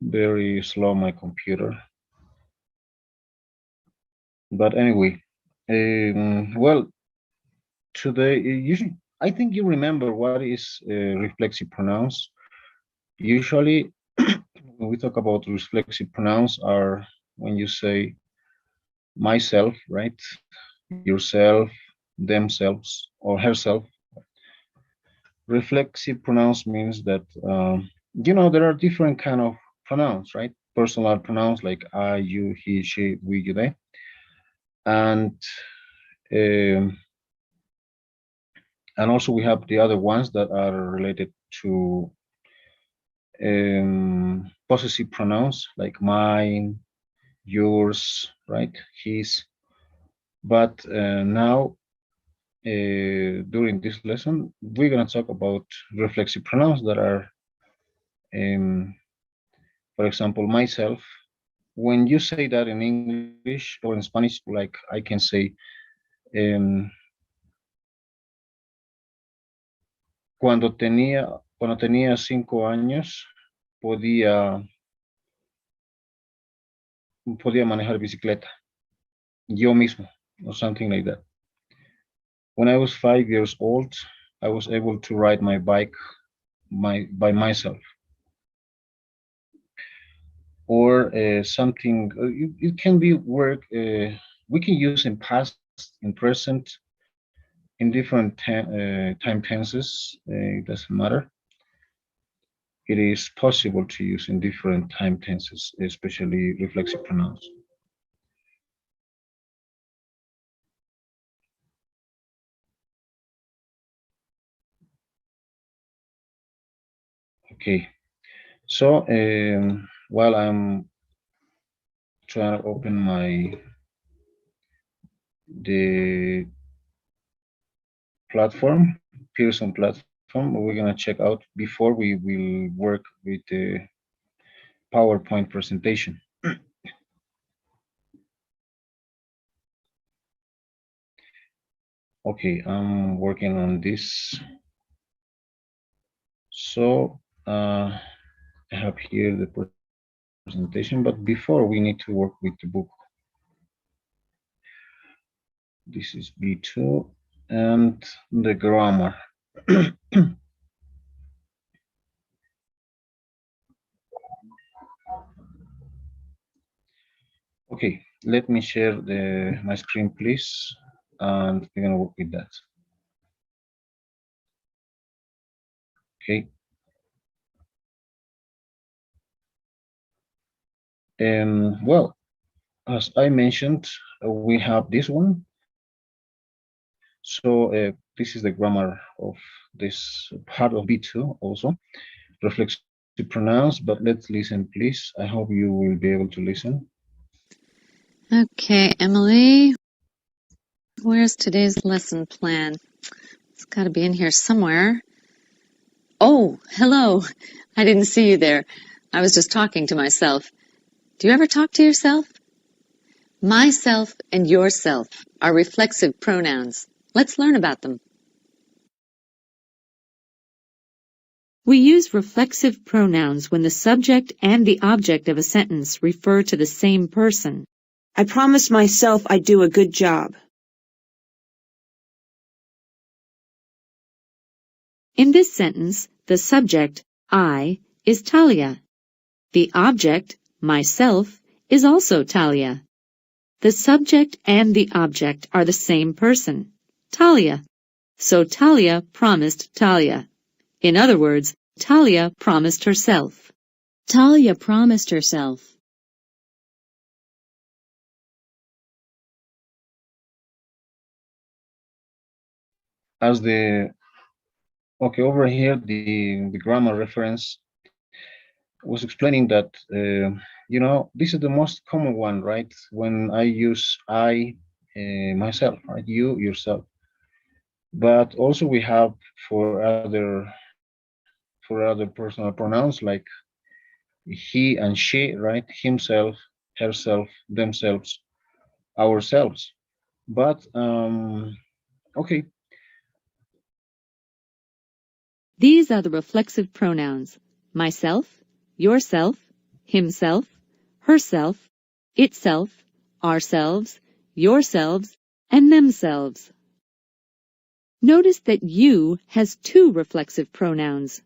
Very slow, my computer. But anyway, well, today, I think you remember what is reflexive pronouns. Usually, when we talk about reflexive pronouns, are when you say myself, right? Yourself, themselves, or herself. Reflexive pronouns means that there are different kind of pronouns, right? Personal pronouns like I, you, he, she, we, you, they, and um, also we have the other ones that are related to possessive pronouns like mine, yours, right? His. But now, during this lesson, we're gonna talk about reflexive pronouns that are, for example, myself. When you say that in English or in Spanish, like I can say, um, cuando tenía 5 años, podía manejar bicicleta, yo mismo, or something like that. When I was 5 years old, I was able to ride my bike by myself. Or something, it can be work, we can use in past, in present, in different time tenses, it doesn't matter. It is possible to use in different time tenses, especially reflexive pronouns. Okay, so while I'm trying to open the platform, Pearson platform, we're gonna check out before we will work with the PowerPoint presentation. Okay, I'm working on this. So I have here the presentation, but before we need to work with the book. This is B2 and the grammar. Okay, let me share my screen, please, and we're gonna work with that. Okay. Well, as I mentioned, we have this one. So this is the grammar of this part of B2 also. Reflexive pronouns, but let's listen, please. I hope you will be able to listen. Okay, Emily, where's today's lesson plan? It's got to be in here somewhere. Oh, hello. I didn't see you there. I was just talking to myself. Do you ever talk to yourself? Myself and yourself are reflexive pronouns. Let's learn about them. We use reflexive pronouns when the subject and the object of a sentence refer to the same person. I promised myself I'd do a good job. In this sentence, the subject, I, is Talia. The object, myself, is also Talia. The subject and the object are the same person, Talia. So Talia promised Talia. In other words, Talia promised herself. Talia promised herself. As okay, over here, the grammar reference was explaining that, this is the most common one, right? When I use I, myself, right? You, yourself. But also we have for other personal pronouns like he and she, right? Himself, herself, themselves, ourselves. But okay. These are the reflexive pronouns: myself, yourself, himself, herself, itself, ourselves, yourselves, and themselves. Notice that you has two reflexive pronouns.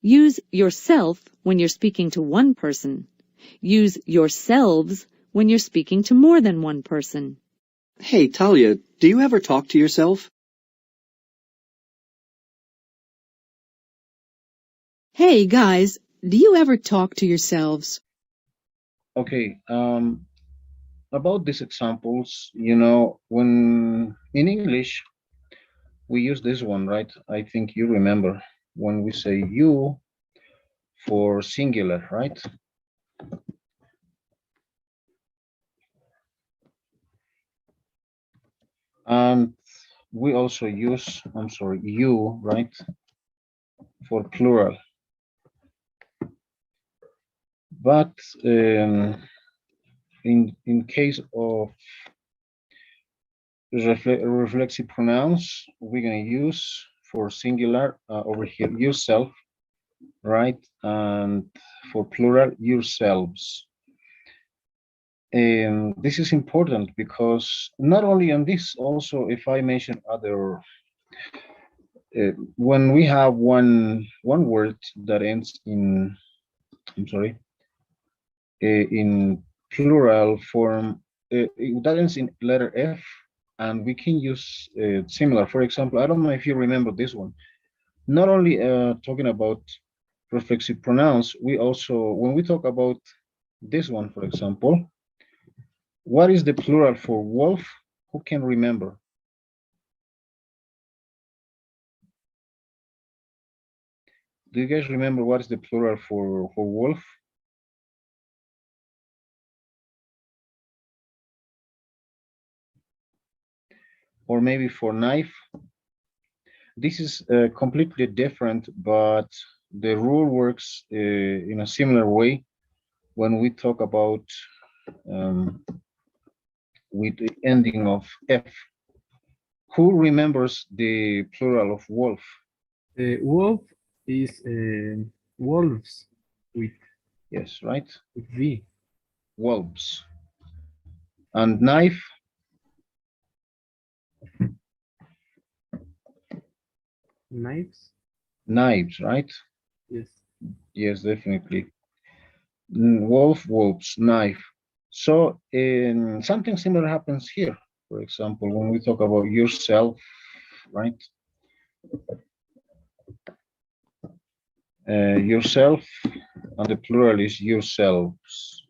Use yourself when you're speaking to one person. Use yourselves when you're speaking to more than one person. Hey, Talia, do you ever talk to yourself? Hey, guys, do you ever talk to yourselves? Okay, about these examples, you know, when in English we use this one, right? I think you remember when we say you for singular, right? And we also use, I'm sorry, you, right, for plural. But in case of reflexive pronouns, we're going to use for singular over here yourself, right? And for plural, yourselves. And this is important because not only on this, also if I mention other, when we have one word that ends in, I'm sorry, in plural form, that ends in letter F, and we can use similar. For example, I don't know if you remember this one. Not only talking about reflexive pronouns, we also, when we talk about this one, for example, what is the plural for wolf? Who can remember? Do you guys remember what is the plural for wolf? Or maybe for knife? This is completely different, but the rule works in a similar way when we talk about with the ending of F. Who remembers the plural of wolf? Wolf is wolves with Yes, right? V. Wolves. And knife? Knives. Knives, right? Yes. Yes, definitely. Wolf, wolves, knife. So something similar happens here. For example, when we talk about yourself, right? Yourself, and the plural is yourselves,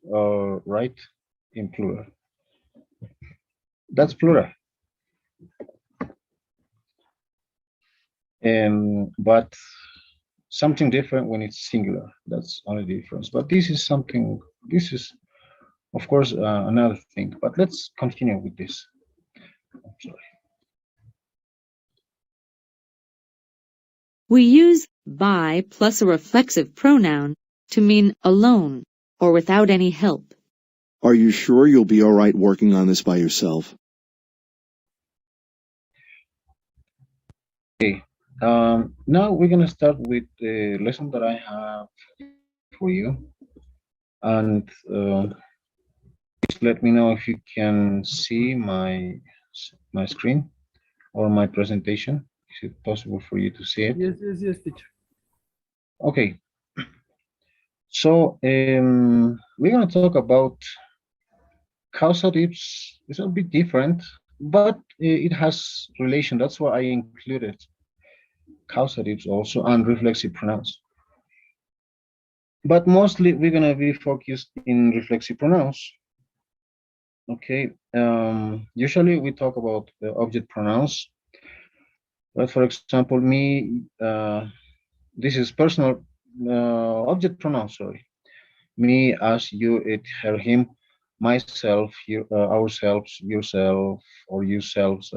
right? In plural. That's plural. But something different when it's singular. That's only the difference. But this is something, this is, of course, another thing. But let's continue with this. I'm sorry. We use by plus a reflexive pronoun to mean alone or without any help. Are you sure you'll be all right working on this by yourself? Okay. Now we're gonna start with the lesson that I have for you, and please let me know if you can see my screen or my presentation. Is it possible for you to see it? Yes, teacher. Okay. So we're gonna talk about causatives. It's a bit different, but it has relation. That's why I included causatives also and reflexive pronouns. But mostly we're gonna be focused in reflexive pronouns. Okay. Usually we talk about object pronouns, but for example, me, this is personal object pronouns. Sorry, me, us, you, it, her, him, myself, you, ourselves, yourself, or yourselves,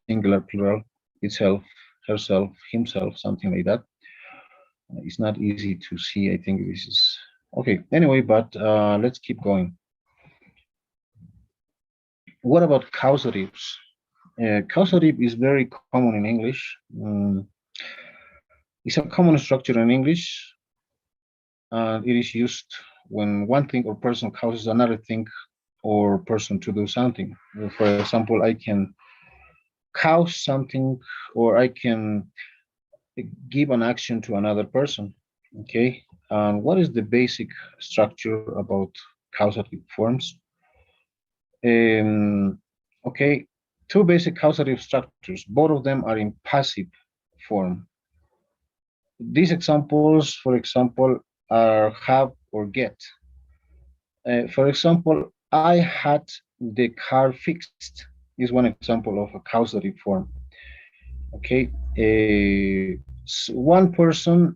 singular, plural, itself, herself, himself, something like that. It's not easy to see. I think this is okay. Anyway, but let's keep going. What about causatives? Causative is very common in English. It's a common structure in English, and it is used when one thing or person causes another thing or person to do something. For example, I can cause something or I can give an action to another person. Okay. And what is the basic structure about causative forms? Um, okay, two basic causative structures. Both of them are in passive form. These examples, for example, are have or get. For example, I had the car fixed is one example of a causative form. Okay, one person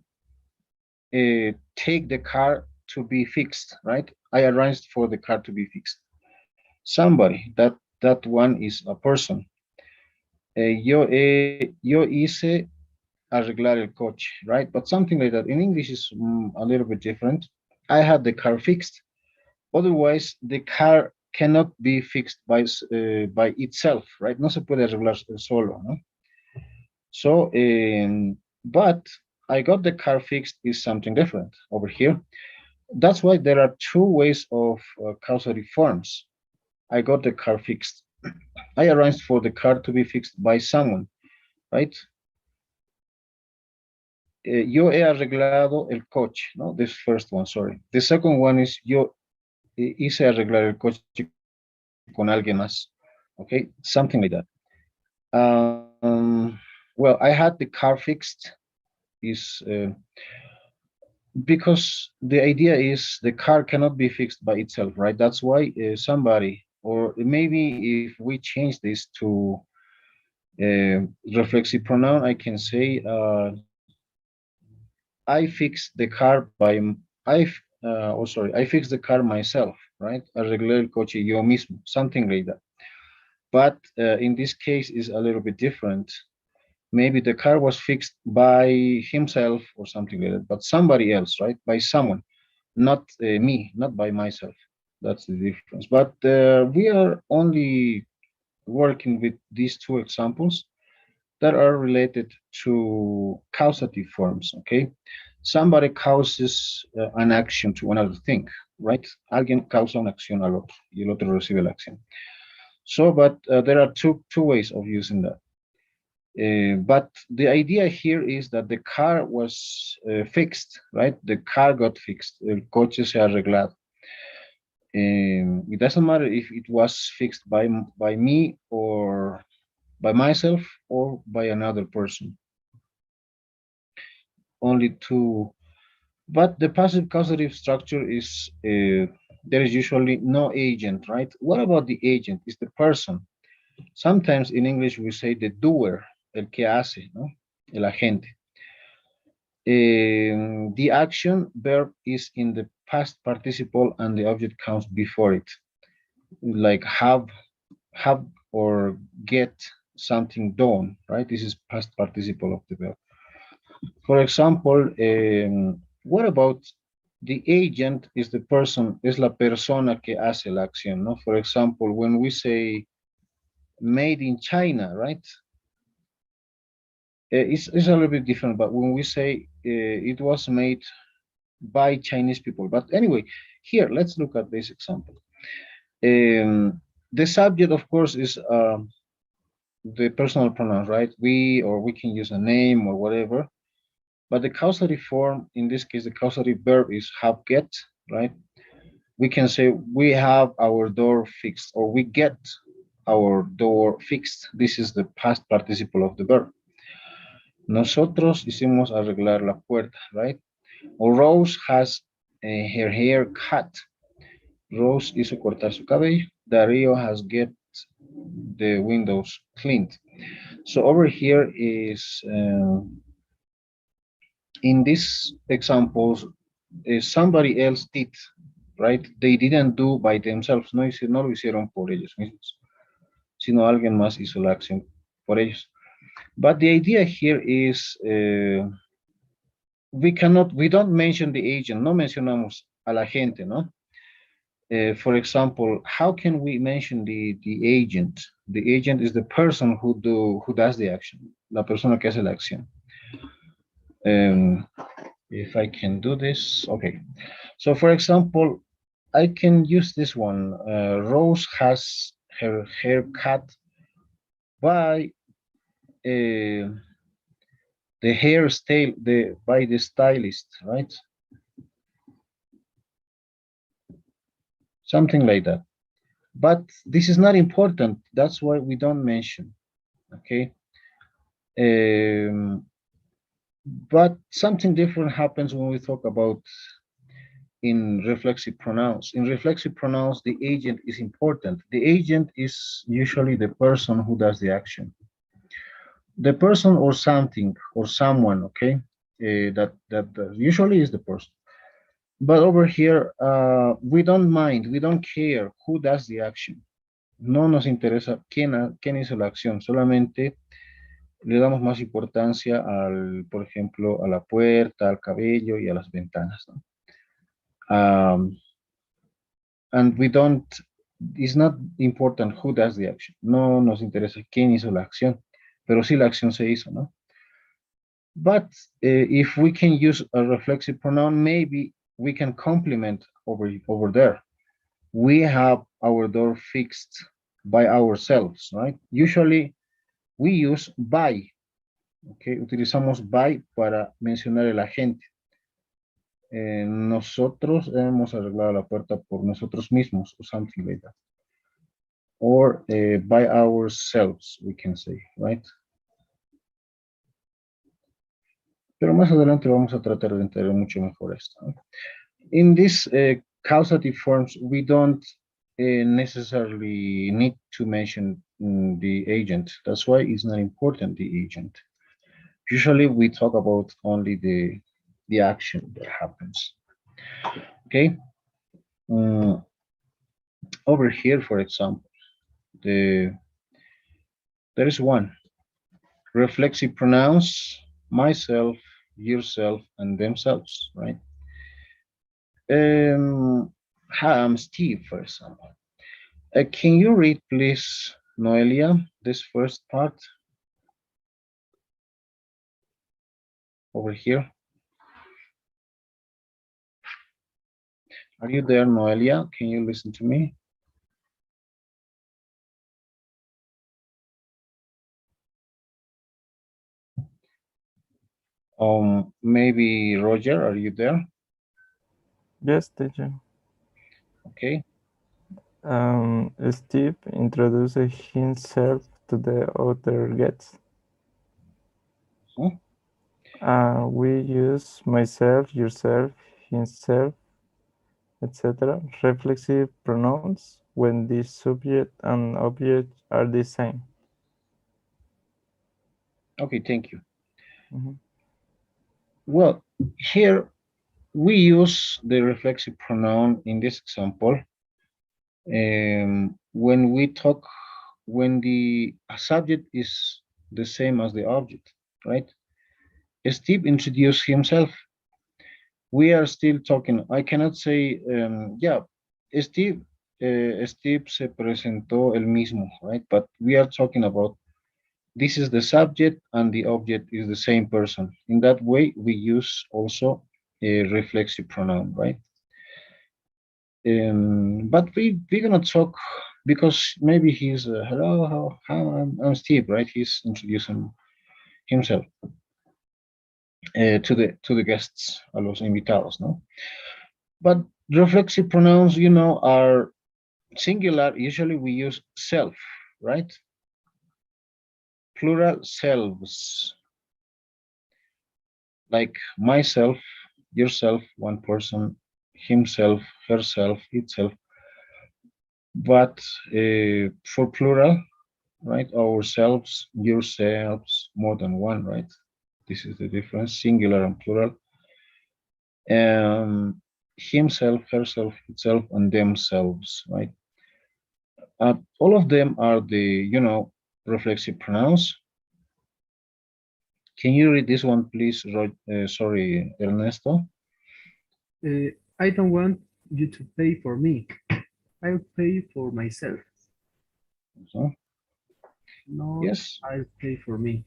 take the car to be fixed, right? I arranged for the car to be fixed. Somebody, that one is a person. Yo hice arreglar el coche, right? But something like that. In English is a little bit different. I had the car fixed. Otherwise, the car cannot be fixed by itself, right? No se puede arreglar solo, ¿no? So, but I got the car fixed is something different over here. That's why there are two ways of causative forms. I got the car fixed. I arranged for the car to be fixed by someone, right? Yo he arreglado el coche, no? This first one, sorry. The second one is yo hice arreglar el coche con alguien más. Okay, something like that. Well, I had the car fixed is because the idea is the car cannot be fixed by itself, right? That's why somebody, or maybe if we change this to reflexive pronoun, I can say I fixed the car by I fixed the car myself, right? Arreglé el coche yo mismo, something like that. But in this case is a little bit different. Maybe the car was fixed by himself or something like that, but somebody else, right? By someone, not me, not by myself. That's the difference. But we are only working with these two examples that are related to causative forms, okay? Somebody causes an action to another thing, right? Alguien causa una acción al otro y el otro recibe la acción. So, but there are two ways of using that. But the idea here is that the car was fixed, right? The car got fixed. El coche se ha arreglado. It doesn't matter if it was fixed by me or by myself or by another person. Only two. But the passive causative structure is there is usually no agent, right? What about the agent? Is the person. Sometimes in English we say the doer, el que hace, ¿no? El agente. The action verb is in the past participle and the object comes before it. Like have or get something done, right? This is past participle of the verb. For example, what about the agent is the person, es la persona que hace la acción, ¿no? For example, when we say made in China, right? It's a little bit different, but when we say it was made by Chinese people. But anyway, here, let's look at this example. The subject, of course, is the personal pronouns, right? We, or we can use a name or whatever. But the causative form, in this case, the causative verb is have get, right? We can say we have our door fixed or we get our door fixed. This is the past participle of the verb. Nosotros hicimos arreglar la puerta, right? Or Rose has her hair cut. Rose hizo cortar su cabello. Darío has get the windows cleaned. So over here is in these examples, somebody else did, right? They didn't do by themselves. No lo hicieron por ellos mismos, sino alguien más hizo la acción por ellos. But the idea here is we don't mention the agent, no mencionamos a la gente, ¿no? For example, how can we mention the agent? The agent is the person who does the action, la persona que hace la acción. If I can do this, okay. So for example, I can use this one. Rose has her hair cut by the hairstyle by the stylist, right? Something like that. But this is not important. That's why we don't mention. Okay. But something different happens when we talk about in reflexive pronouns. In reflexive pronouns, the agent is important. The agent is usually the person who does the action. The person or something or someone, okay, that usually is the person. But over here, we don't mind, we don't care who does the action. No nos interesa quién hizo la acción, solamente le damos más importancia al, por ejemplo, a la puerta, al cabello y a las ventanas, ¿no? And we don't, it's not important who does the action. No nos interesa quién hizo la acción, pero sí la acción se hizo, ¿no? But if we can use a reflexive pronoun, maybe we can complement over there. We have our door fixed by ourselves, right? Usually we use by, okay? Utilizamos by para mencionar el agente. Nosotros hemos arreglado la puerta por nosotros mismos, or something like that. Or by ourselves, we can say, right? Pero más adelante vamos a tratar de entender mucho mejor esto, ¿no? In these causative forms, we don't necessarily need to mention the agent. That's why it's not important, the agent. Usually we talk about only the action that happens. Okay. Over here, for example, there is one. Reflexive pronouns, myself, yourself, and themselves, right? Hi, I'm Steve, for example. Can you read, please, Noelia, this first part over here? Are you there, Noelia? Can you listen to me? Maybe Roger, are you there? Yes, teacher. Okay. Steve introduces himself to the other guests. We use myself, yourself, himself, etc. reflexive pronouns when the subject and object are the same. Okay, thank you. Well, here we use the reflexive pronoun in this example when we talk, when the subject is the same as the object, right? Steve introduced himself. We are still talking. I cannot say, yeah, Steve, Steve se presentó el mismo, right? But we are talking about this is the subject and the object is the same person. In that way, we use also a reflexive pronoun, right? But we're gonna talk because maybe he's hello, how I'm Steve, right? He's introducing himself to the guests, a los invitados, no? But reflexive pronouns, you know, are singular. Usually we use self, right? Plural selves, like myself, yourself, one person, himself, herself, itself. But for plural, right? Ourselves, yourselves, more than one, right? This is the difference, singular and plural. Himself, herself, itself, and themselves, right? All of them are the, you know, reflexive pronouns. Can you read this one, please? Sorry, Ernesto. I don't want you to pay for me. I'll pay for myself. So, No, yes. I'll pay for me.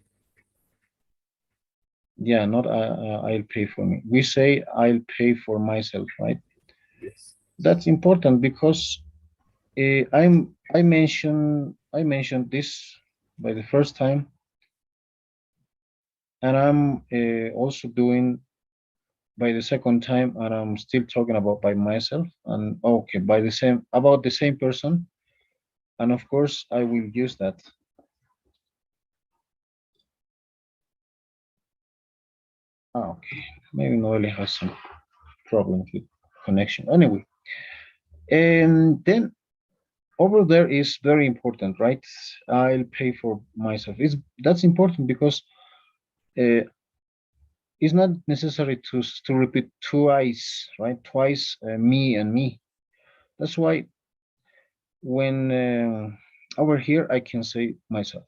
Yeah, not I'll pay for me. We say I'll pay for myself, right? Yes. That's important because I mentioned this by the first time, and I'm also doing by the second time, and I'm still talking about by myself, and okay, by the same about the same person, and of course I will use that. Okay, maybe Noelle has some problems with connection. Anyway, and then over there is very important, right? I'll pay for myself. That's important because uh, it's not necessary to repeat twice, right? Twice me and me. That's why when over here I can say myself.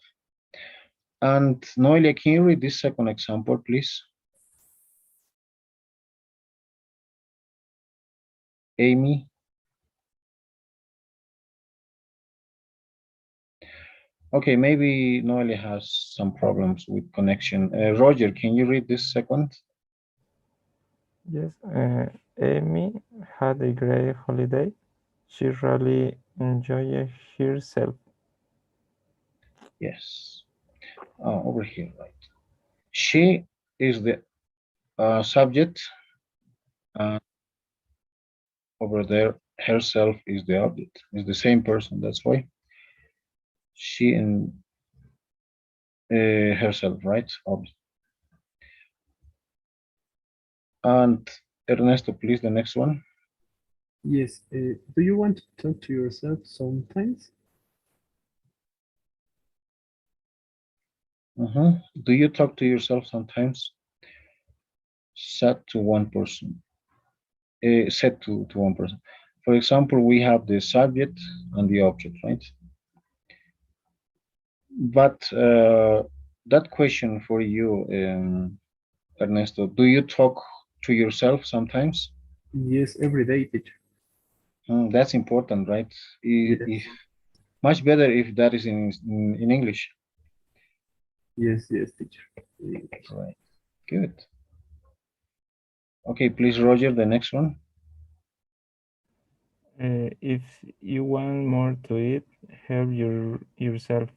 And Noelia, can you read this second example, please? Amy. Okay, maybe Noelia has some problems with connection. Roger, can you read this second? Yes, Amy had a great holiday. She really enjoyed herself. Yes. Over here, right? She is the subject, and over there, herself is the object. Is the same person. That's why she and herself, right? Object. And Ernesto, please, the next one. Yes. Do you want to talk to yourself sometimes? Do you talk to yourself sometimes? Said to one person. Said to one person. For example, we have the subject and the object, right? But that question for you, Ernesto, do you talk to yourself sometimes? Yes, every day, teacher. That's important, right? If Yes. much better if that is in English. Yes, yes, teacher. Right. Good. Okay, please, Roger, the next one. If you want more to eat, help yourself,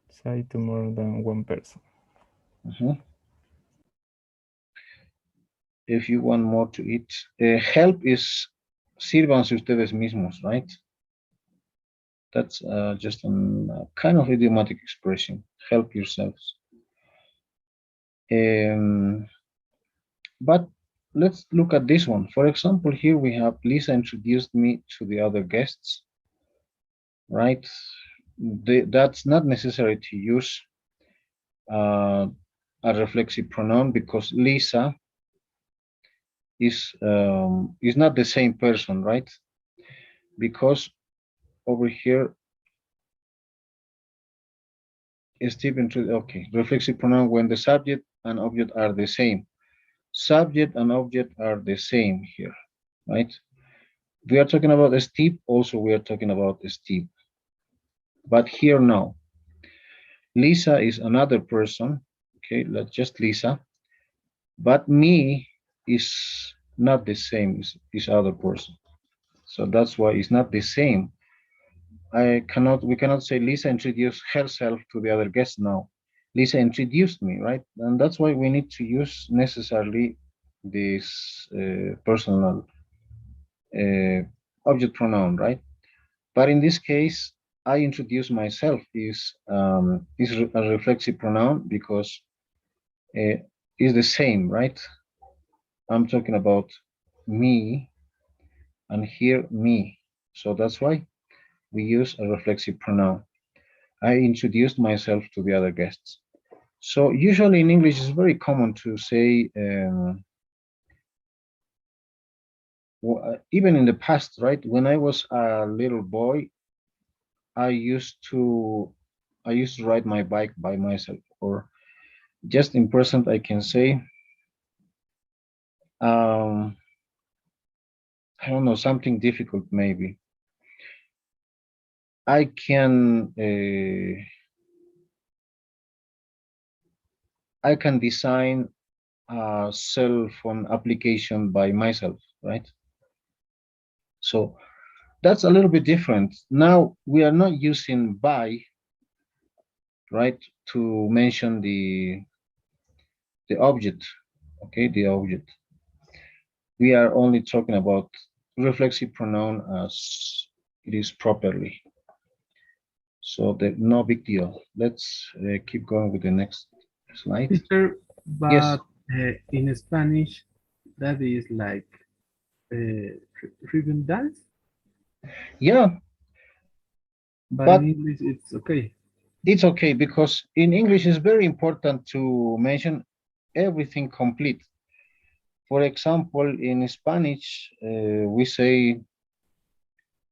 say to more than one person. Mhm. If you want more to eat, help is sírvanse ustedes mismos, right? That's just a kind of idiomatic expression. Help yourselves. Um, but let's look at this one. For example, here we have Lisa introduced me to the other guests, right? That's not necessary to use uh, a reflexive pronoun because Lisa is not the same person, right? Because over here, Stephen, okay, reflexive pronoun when the subject and object are the same. Subject and object are the same here, right? We are talking about Steve, also we are talking about Steve. But here now, Lisa is another person, okay, let's just Lisa, but me is not the same as other person. So that's why it's not the same. We cannot say Lisa introduced herself to the other guest now. Lisa introduced me, right? And that's why we need to use necessarily this personal uh, object pronoun, right? But in this case, I introduce myself is a reflexive pronoun because uh, is the same, right? I'm talking about me and here me. So that's why we use a reflexive pronoun. I introduced myself to the other guests. So usually in English, it's very common to say, even in the past, right? When I was a little boy, I used to I used to ride my bike by myself, or just in present, I can say, um, I don't know, something difficult maybe. I can I can design a cell phone application by myself, right? So that's a little bit different. Now we are not using by, right, to mention the object, okay, the object. We are only talking about reflexive pronoun as it is properly. So no big deal. Let's keep going with the next slide. Teacher, Yes. but in Spanish, that is like ribbon dance, Yeah, but in but English it's okay. it's okay because in English it's very important to mention everything complete. For example, in Spanish, we say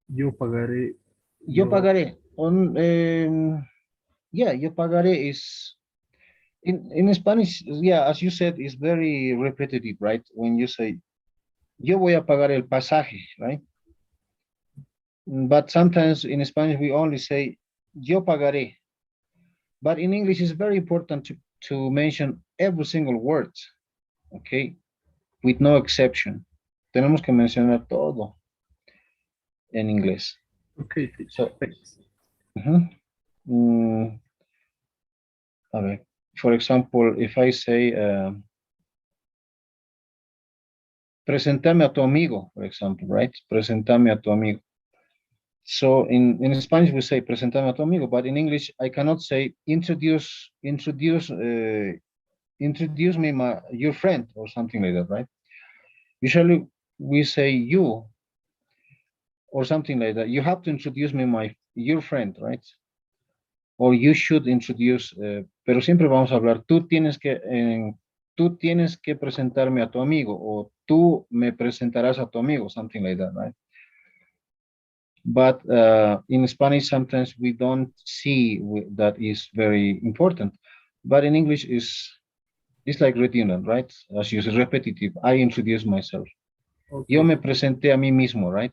Yo pagaré, yo yo, pagaré. Yeah, yo pagaré is in Spanish. Yeah, as you said, is very repetitive, right? When you say yo voy a pagar el pasaje, right? But sometimes in Spanish we only say yo pagaré. But in English it's very important to mention every single word, okay? With no exception. Tenemos que mencionar todo en inglés. okay, teacher, So, thanks. mm, a ver, for example, if I say, presentame a tu amigo, for example, right? Presentame a tu amigo. So in Spanish we say presentame a tu amigo, but in English I cannot say introduce me your friend or something like that, right? Usually we say you or something like that. You have to introduce me your friend, right? Or you should introduce, pero siempre vamos a hablar, tú tienes que presentarme a tu amigo o tú me presentarás a tu amigo, something like that, right? But in Spanish, sometimes we don't see that is very important. But in English, it's like redundant, right? As you say, repetitive. I introduce myself. Yo Okay, me presenté a mí mismo, right?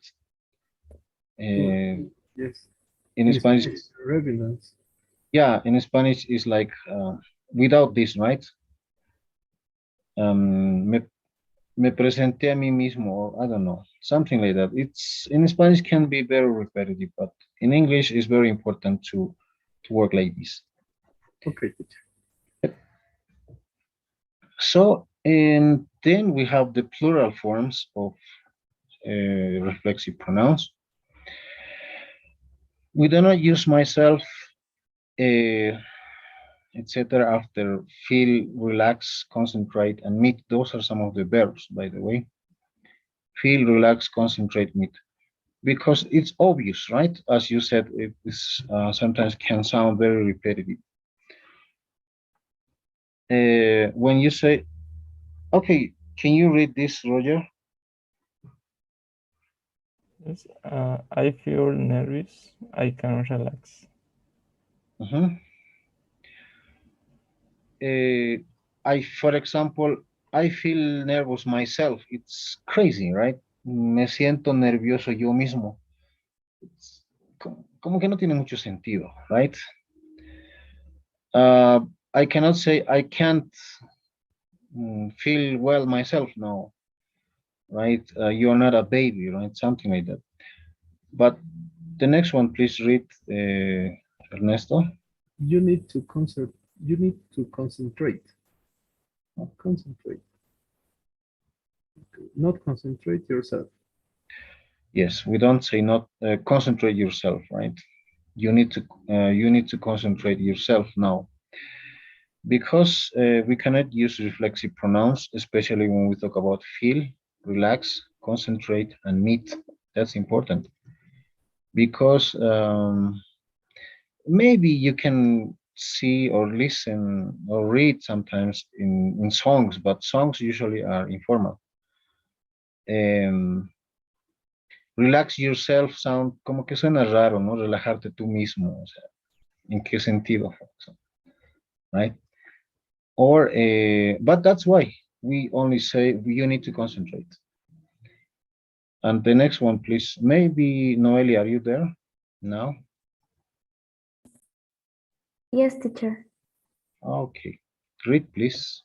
good. Uh, Yes, in in Spanish, Spanish, relevance. yeah, in Spanish is like without this, right? Me, me presenté a mí mismo, I don't know, something like that. It's in Spanish can be very repetitive, but in English it's very important to work like this. Okay, teacher. So, and then we have the plural forms of reflexive pronouns. We do not use myself, etc. after feel, relax, concentrate, and meet. Those are some of the verbs, by the way. Feel, relax, concentrate, meet. Because it's obvious, right? As you said, it is sometimes can sound very repetitive. When you say, okay, can you read this, Roger? Yes, I feel nervous. I can relax. Uh-huh. For example, I feel nervous myself. It's crazy, right? Me siento nervioso yo mismo. Como que no tiene mucho sentido, right? I cannot say I can't feel well myself. No, right? You're not a baby, right? Something like that. But the next one, please read, Ernesto. You need to concert. You need to concentrate. Not concentrate. Not concentrate yourself. Yes, we don't say not concentrate yourself, right? You need to concentrate yourself now because we cannot use reflexive pronouns, especially when we talk about feel, relax, concentrate, and meet. That's important because maybe you can see or listen or read sometimes in songs, but songs usually are informal. Um, relax yourself sound como que suena raro, ¿no? Relajarte tú mismo, o sea, ¿en qué sentido? Right? Or, but that's why we only say you need to concentrate. And the next one, please. Maybe Noelia, are you there now? Yes, teacher. Okay. Read, please.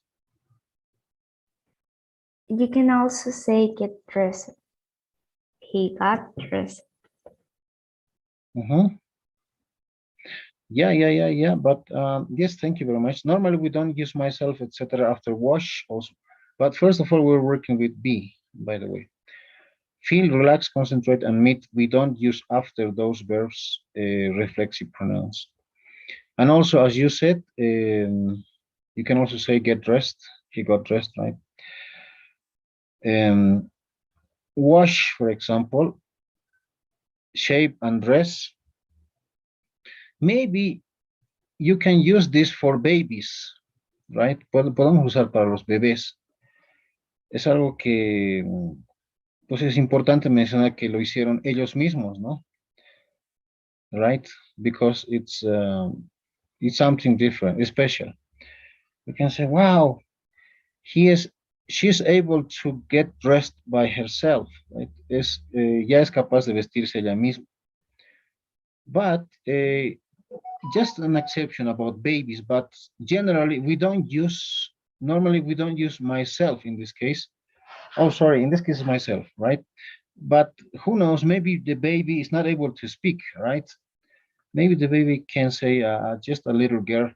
You can also say get dressed. He got dressed. Yeah. But yes, thank you very much. Normally, we don't use myself, etc. after wash also. But first of all, we're working with be, by the way. Feel, relax, concentrate, and meet. We don't use after those verbs reflexive pronouns. And also, as you said, you can also say get dressed. He got dressed, right? Um, wash, for example, shave and dress. Maybe you can use this for babies, right? Podemos usar para los bebés. Es algo que, pues es importante mencionar que lo hicieron ellos mismos, ¿no? Right? Because it's something different, special. We can say, wow, she's able to get dressed by herself, right? Ya es capaz de vestirse ella misma. But just an exception about babies, but generally normally we don't use myself in this case. Oh, sorry, in this case, myself, right? But who knows, maybe the baby is not able to speak, right? Maybe the baby can say, just a little girl,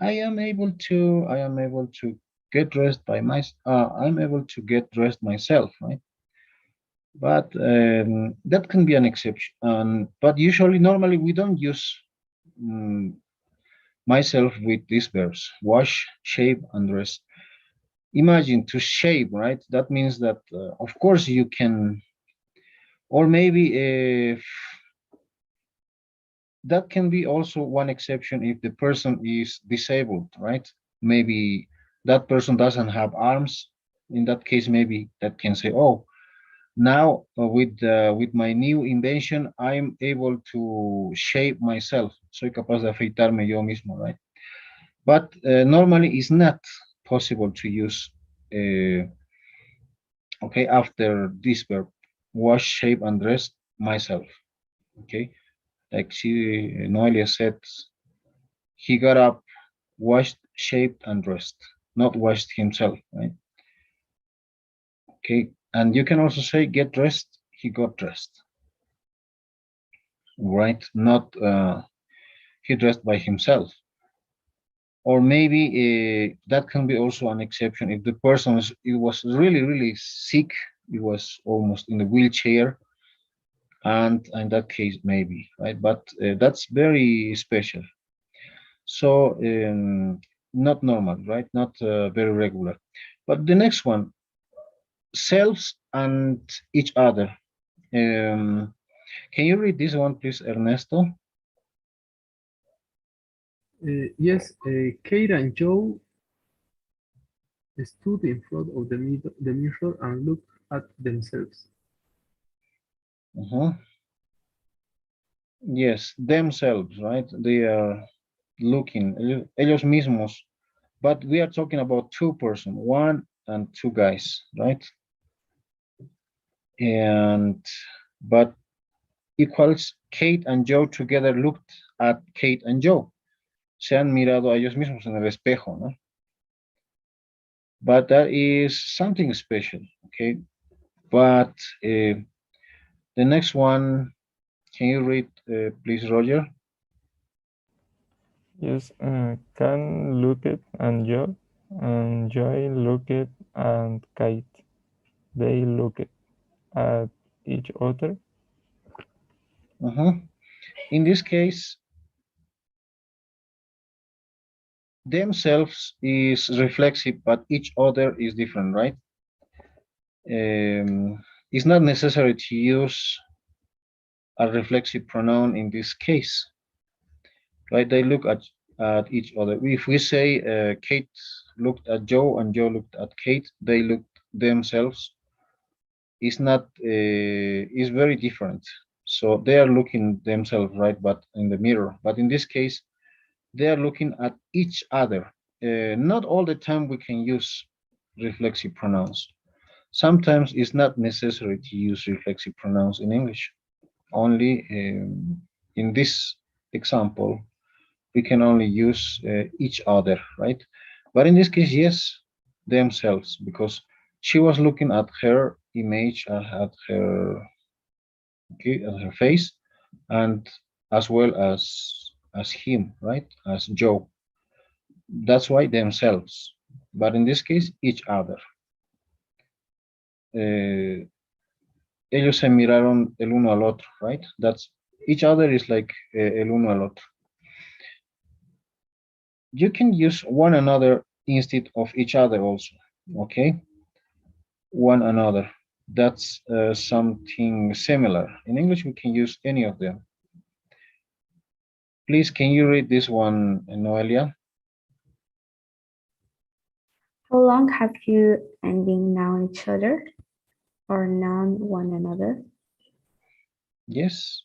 I am able to get dressed I'm able to get dressed myself, right? But that can be an exception. But usually, normally, we don't use um, myself with these verbs: wash, shave, and dress. Imagine to shave, right? That means that, of course, you can, or maybe that can be also one exception if the person is disabled, right? Maybe that person doesn't have arms. In that case, maybe that can say, "Oh, now with my new invention, I'm able to shape myself. Soy capaz de afeitarme yo mismo, right?" But normally, it's not possible to use. Okay, after this verb, wash, shape, and dress myself. Okay, like Noelia said, he got up, washed, shaved, and dressed, not washed himself, right? Okay, and you can also say get dressed, he got dressed, right? Not he dressed by himself. Or maybe that can be also an exception if the person it was really sick, it was almost in the wheelchair, and in that case maybe, right? But that's very special. So not normal, right? Not very regular. But the next one, selves and each other. Can you read this one, please, Ernesto? Yes, Kate and Joe stood in front of the mirror and looked at themselves. Yes, themselves, right? They are looking, ellos mismos. But we are talking about two person, one and two guys, right? And but equals Kate and Joe together looked at Kate and Joe. Se han mirado a ellos mismos en el espejo, ¿no? But that is something special, okay? But the next one, can you read, please, Roger? Yes, can look it and Joy look it and Kate. They look it at each other. In this case, themselves is reflexive, but each other is different, right? It's not necessary to use a reflexive pronoun in this case, right? They look at each other. If we say Kate looked at Joe and Joe looked at Kate, they looked themselves. Is not is very different. So they are looking themselves, right? But in the mirror. But in this case, they are looking at each other. Not all the time we can use reflexive pronouns. Sometimes it's not necessary to use reflexive pronouns in English. Only in this example, we can only use each other, right? But in this case, yes, themselves, because She was looking at her image, at her, okay, at her face, and as well as him, right? As Joe. That's why themselves. But in this case, each other. Eh, ellos se miraron el uno al otro, right? That's each other is like el uno al otro. You can use one another instead of each other also, okay? One another. That's something similar. In English, we can use any of them. Please, can you read this one, Noelia? How long have you and been known each other or known one another? Yes,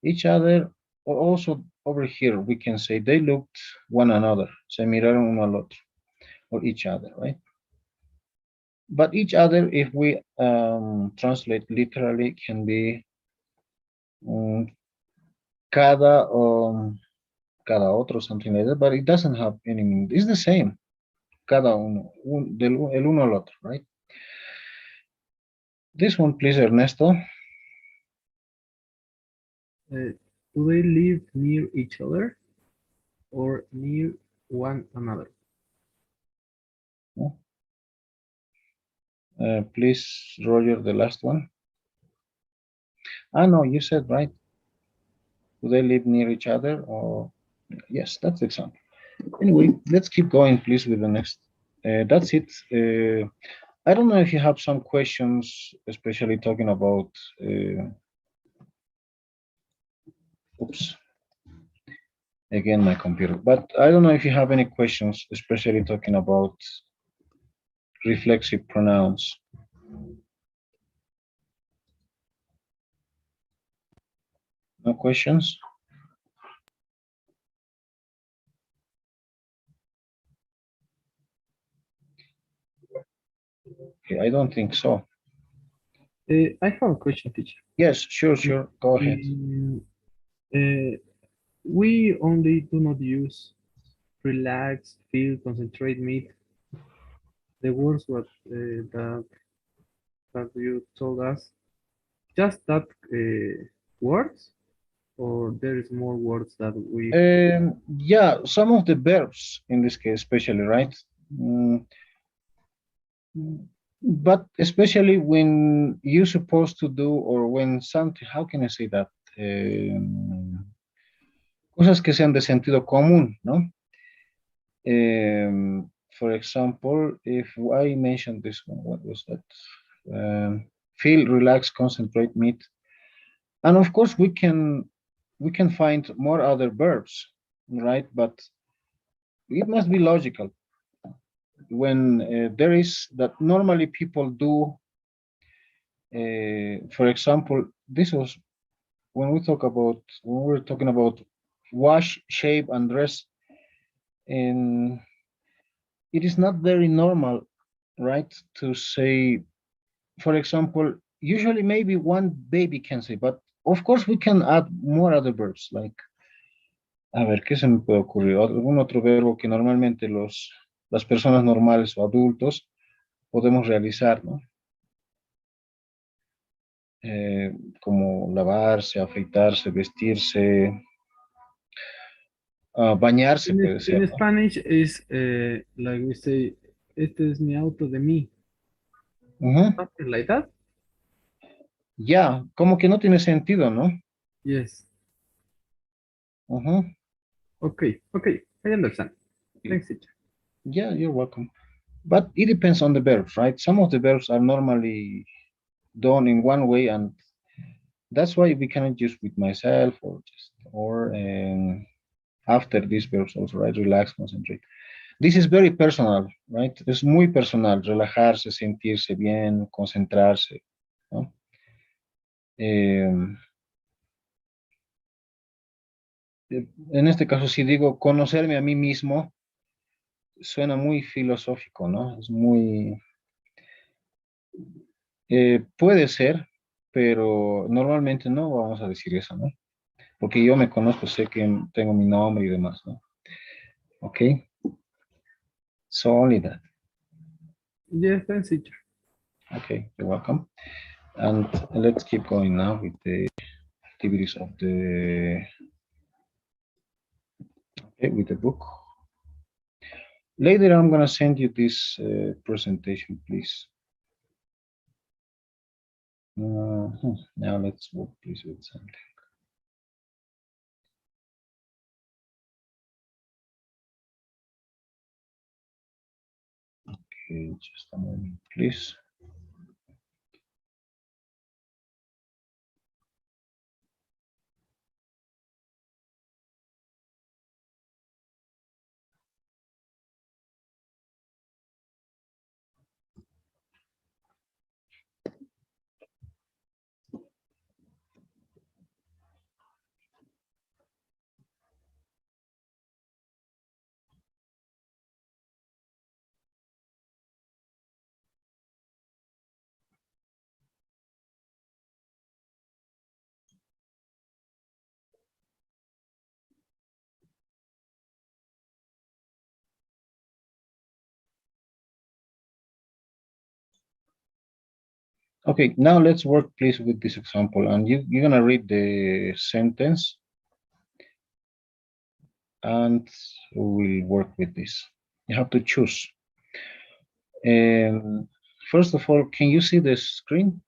each other. Or also over here, we can say they looked one another. Se miraron uno al otro, or each other, right? But each other, if we translate literally, can be um, cada cada otro, something like that, but it doesn't have any meaning. It's the same. Cada uno, el uno al otro, right? This one, please, Ernesto. Do they live near each other or near one another? Please, Roger, the last one. Ah, no, you said right. Do they live near each other? Or yes, that's the example. Anyway, let's keep going, please, with the next. That's it. I don't know if you have some questions, especially talking about. Oops. Again, my computer. But I don't know if you have any questions, especially talking about reflexive pronouns. No questions? Okay, I don't think so. I have a question, teacher. Yes, sure. Go ahead. We only do not use relax, feel, concentrate, meet. The words that you told us, just that words, or there is more words that we. Yeah, some of the verbs in this case, especially, right? But especially when you're supposed to do, or when something, how can I say that? Cosas que sean de sentido común, ¿no? For example, if I mentioned this one, what was that? Feel, relax, concentrate, meet. And of course, we can find more other verbs, right? But it must be logical. When there is that normally people do, for example, this was when we're talking about wash, shave, and dress, and it is not very normal, right, to say, for example, usually maybe one baby can say, but of course we can add more other verbs, like, a ver, ¿qué se me puede ocurrir? ¿Algún otro verbo que normalmente las personas normales o adultos podemos realizar, ¿no? Como lavarse, afeitarse, vestirse, bañarse puede ser, In ¿no? Spanish is like we say, este es mi auto de mí. Something like that. Ya, como que no tiene sentido, ¿no? Yes. Okay, I understand. Thanks, teacher. Yeah, you're welcome. But it depends on the verbs, right? Some of the verbs are normally done in one way, and that's why we cannot use with myself or after these verbs also, right? Relax, concentrate. This is very personal, right? Es muy personal, relajarse, sentirse bien, concentrarse, ¿no? En este caso, si digo conocerme a mí mismo, suena muy filosófico, ¿no? Es muy... puede ser, pero normalmente no vamos a decir eso, ¿no? Porque yo me conozco, sé que tengo mi nombre y demás, ¿no? Ok. So only that. Yes, thanks, teacher. Okay, you're welcome. And let's keep going now with the activities of the with the book. Later, I'm gonna send you this presentation, please. Now let's work, please, with something. Okay, just a moment, please. Okay, now let's work, please, with this example. And you're gonna read the sentence, and we'll work with this. You have to choose. First of all, can you see the screen?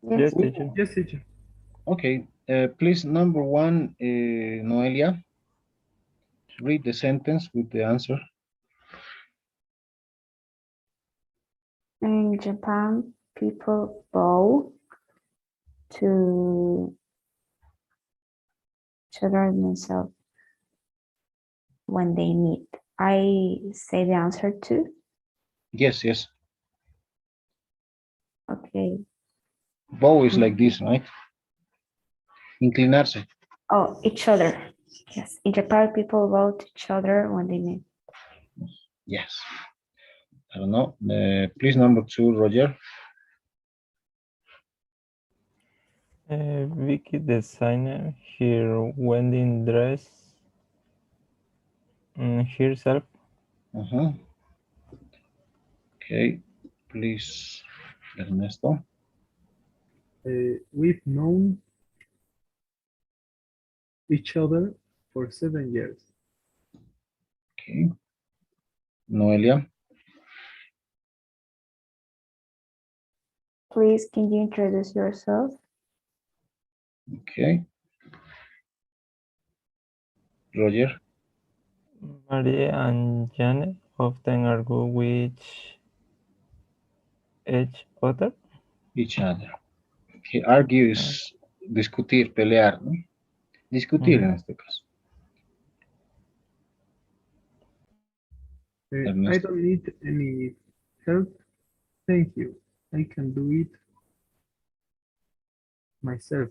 Yes. Yes, teacher. Yes, teacher. Okay, please, number one, Noelia, read the sentence with the answer. In Japan, people bow to each other themselves when they meet. I say the answer too. Yes, yes. Okay. Bow is like this, right? Inclinarse. Oh, each other. Yes. In Japan, people bow to each other when they meet. Yes. I don't know. Please, number two, Roger. Vicky designer her wedding dress herself. Okay, please, Ernesto. We've known each other for 7 years. Okay, Noelia. Please, can you introduce yourself? Okay, Roger. Maria and Janet often argue with each other. Each other. Okay, argue es discutir, pelear, ¿no? Discutir en este caso. I Ernesto. don't need any help. Thank you. I can do it myself.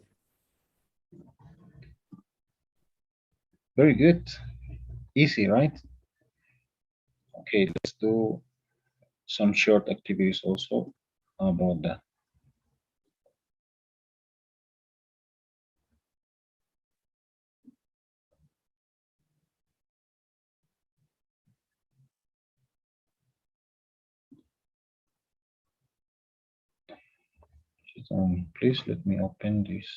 Very good. Easy, right? Okay, let's do some short activities also about that. Please let me open this.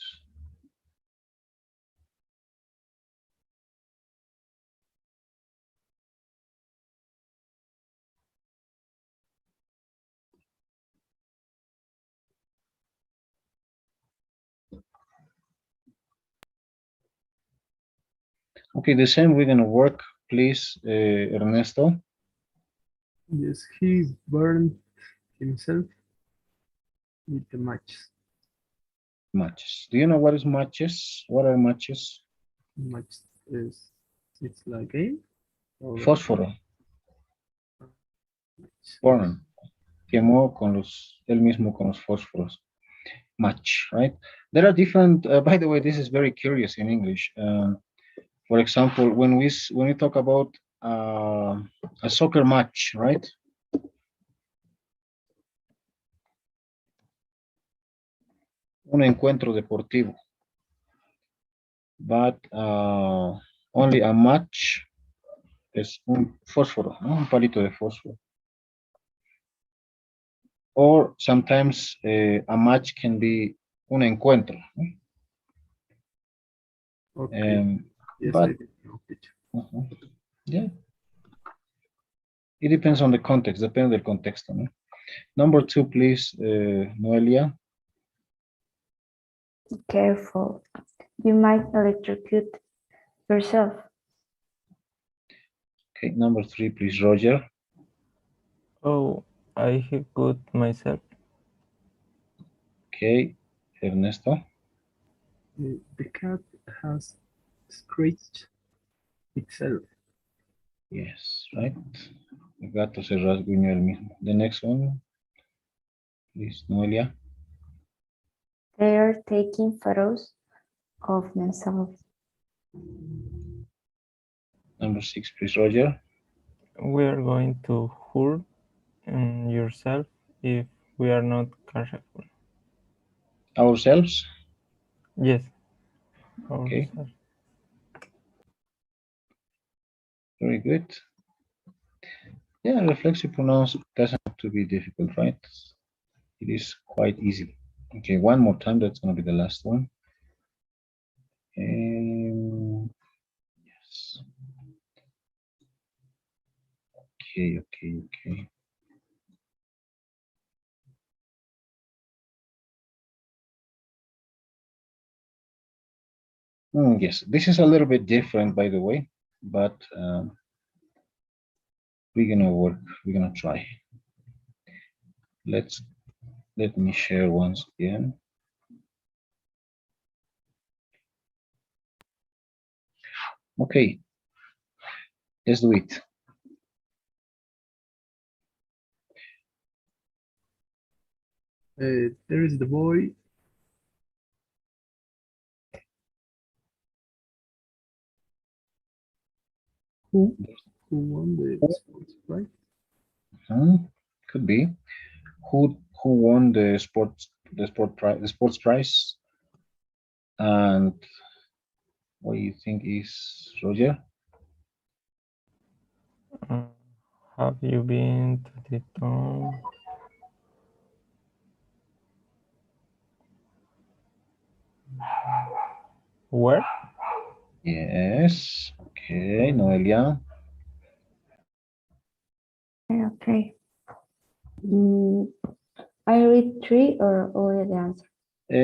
Okay, the same we're gonna work, please, Ernesto. Yes, he burned himself with the matches. Matches. Do you know what is matches? What are matches? Match is it's like game or Fósforo. match. Burn. Quemó con los, él mismo con los fósforos. Match, right? There are different. By the way, this is very curious in English. For example, when we talk about a soccer match, right? Un encuentro deportivo. But only a match Es un fósforo, ¿no? Un palito de fósforo. Or sometimes a match can be un encuentro, ¿no? Okay. Yes, I But did know picture. yeah, it depends on the context, depende del contexto, ¿no? Number 2, please, Noelia. Careful. You might electrocute yourself. Okay, number 3, please, Roger. Oh, I have got myself. Okay, Ernesto. The cat has scratched itself. Yes, right. El gato se rasguñó el mismo. The next one, please, Noelia. They are taking photos of themselves. Number 6, please, Roger. We are going to hurt yourself if we are not careful. Ourselves. Yes. Okay. Ourselves. Very good. Yeah, reflexive pronouns doesn't have to be difficult, right? It is quite easy. Okay, one more time. That's going to be the last one. Yes. Okay. Yes, this is a little bit different, by the way, but we're gonna work. We're gonna try. Let me share once again. Okay, let's do it. There is the boy. Who won the sports prize? Could be. Who won the sports prize? And what do you think is Roger? Have you been to the town? Where? Yes. Okay, Noelia. Okay. I read 3 or only the answer?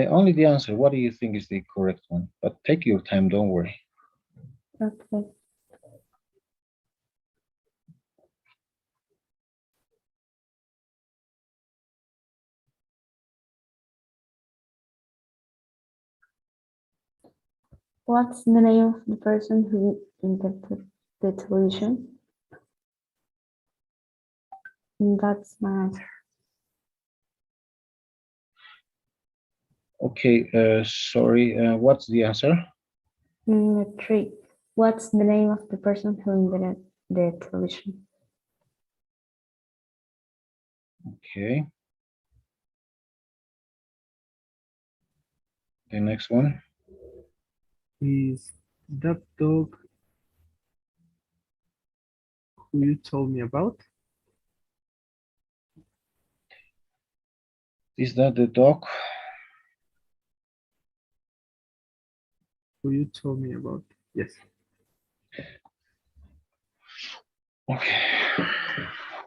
Only the answer. What do you think is the correct one? But take your time. Don't worry. Okay. What's the name of the person who invented the television? That's my answer. Okay. Sorry. What's the answer? 3. What's the name of the person who invented the television? Okay. The next one. Is that dog who you told me about? Is that the dog? Who you told me about? Yes. Okay.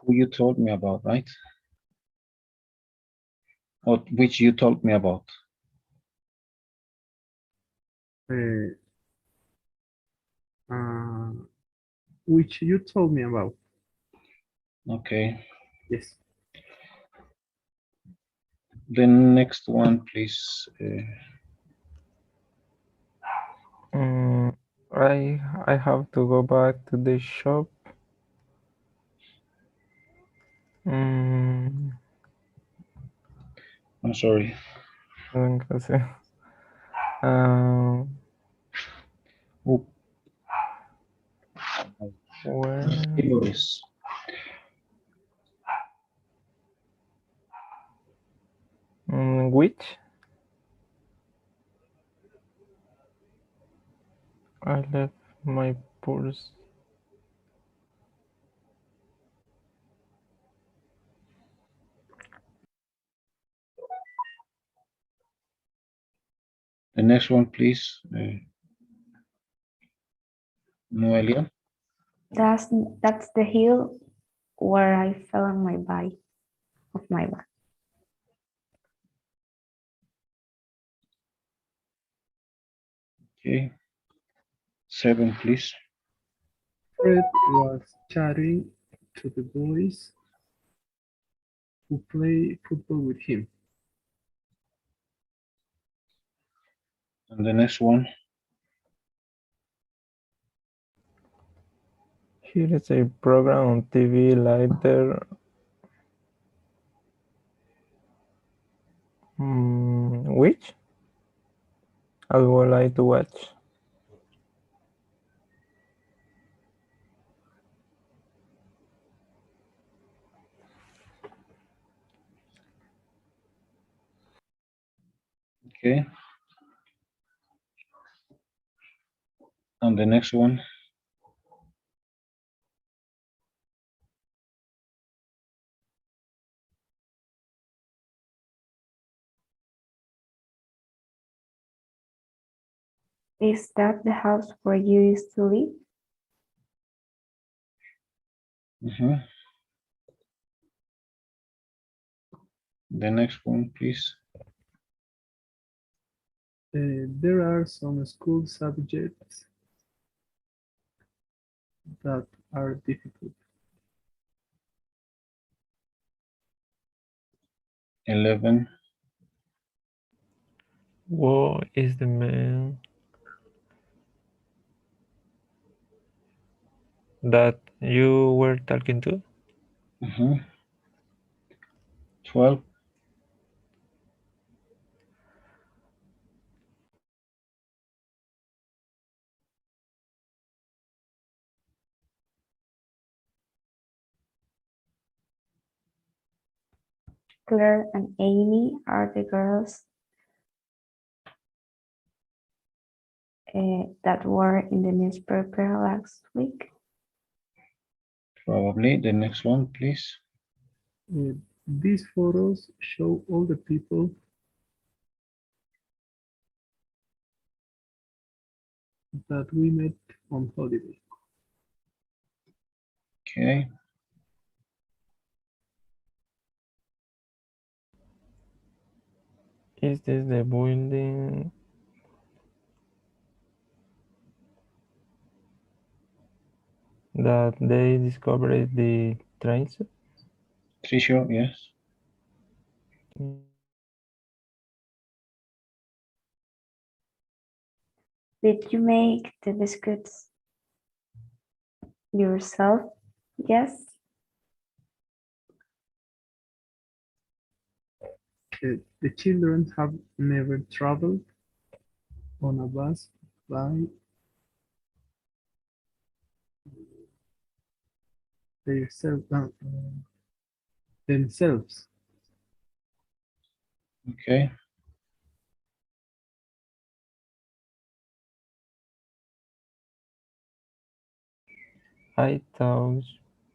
Who you told me about, right? Or which you told me about? Which you told me about. Okay. Yes. The next one, please. I have to go back to the shop. I'm sorry. Oh, Where? favorites. Which? I left my purse. The next one, please, Noelia. That's the hill where I fell on my bike, of my bike. Okay. 7, please. Fred was chatting to the boys who play football with him. And the next one. Here is a program on TV later. Which I would like to watch. Okay. And the next one. Is that the house where you used to live? Mhm. The next one, please. There are some school subjects that are difficult. 11. Who is the man that you were talking to? 12. Claire and Amy are the girls that were in the newspaper last week. Probably. The next one, please. These photos show all the people that we met on holiday. Okay. Is this the building that they discovered the trains? Trisha, yes. Did you make the biscuits yourself? Yes. The children have never traveled on a bus by themselves. Okay. I taught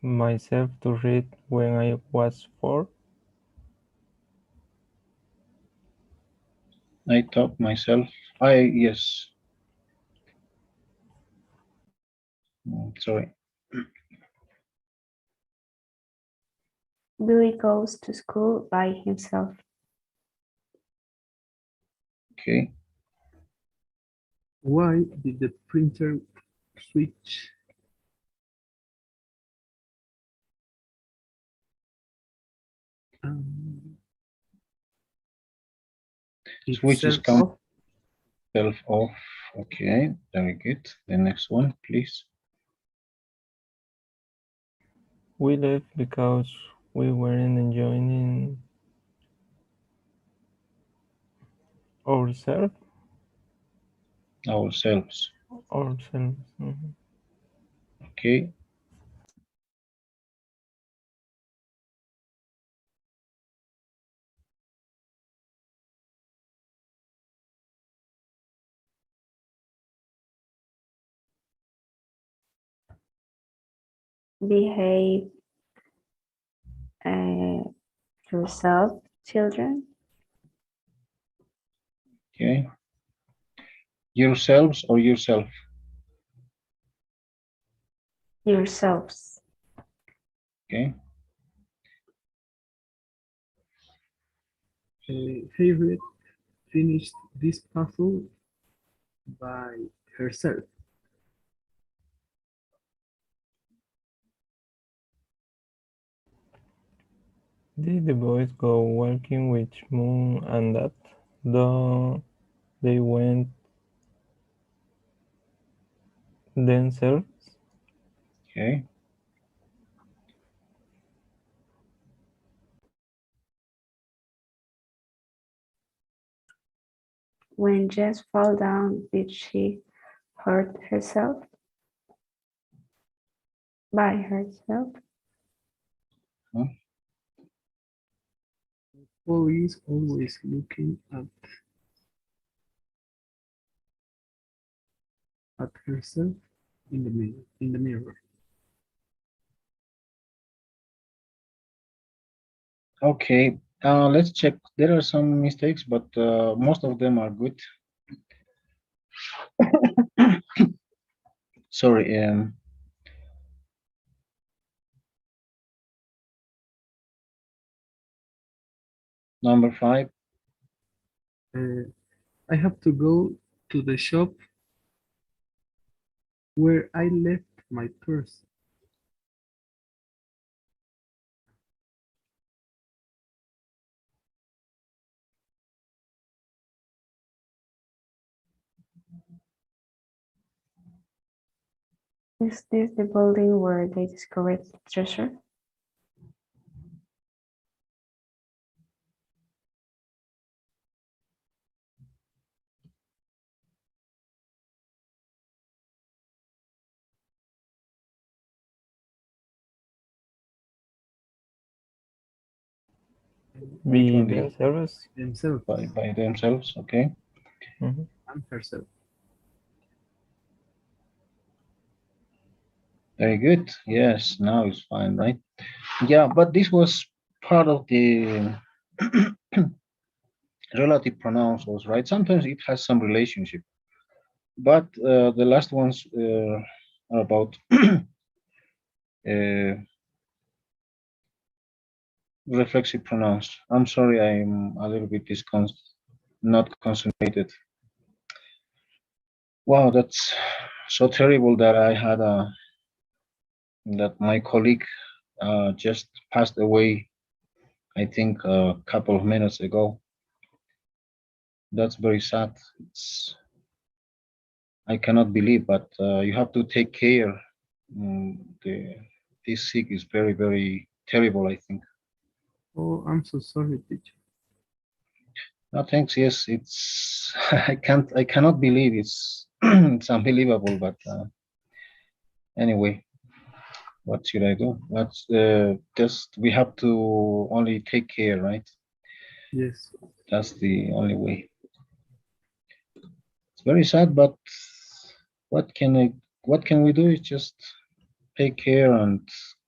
myself to read when I was 4. I taught myself. Yes. Sorry. Billy goes to school by himself. Okay. Why did the printer switch Switches itself count off? self off. Okay. Very good. The next one, please. We left because we weren't enjoying ourselves. Ourselves. Ourselves. Mhm. Okay. Behave yourself, children. Okay. Yourselves or yourself? Yourselves. Okay. Harriet finished this puzzle by herself. Did the boys go walking with Moon and Dad? Though they went themselves? Okay. When Jess fell down, did she hurt herself? By herself? Polly is always looking at herself in the mirror. Okay. Let's check. There are some mistakes, but most of them are good. Sorry. Number 5. I have to go to the shop where I left my purse. Is this the building where they discovered the treasure? Which Be one do you? themselves? Themselves By themselves. Okay. Mhm. and herself. Very good. Yes. Now it's fine, right? Yeah, but this was part of the relative pronouns, also, right? Sometimes it has some relationship, but the last ones are about reflexive pronouns. I'm sorry, I'm a little bit not concentrated. Wow, that's so terrible that I had that my colleague just passed away. I think a couple of minutes ago. That's very sad. I cannot believe, but you have to take care. This sick is very, very terrible, I think. Oh, I'm so sorry, teacher. No, thanks. Yes, it's. I cannot believe it's. It's unbelievable, but anyway, what should I do? That's just we have to only take care, right? Yes. That's the only way. It's very sad, but what can I? What can we do? Is just take care and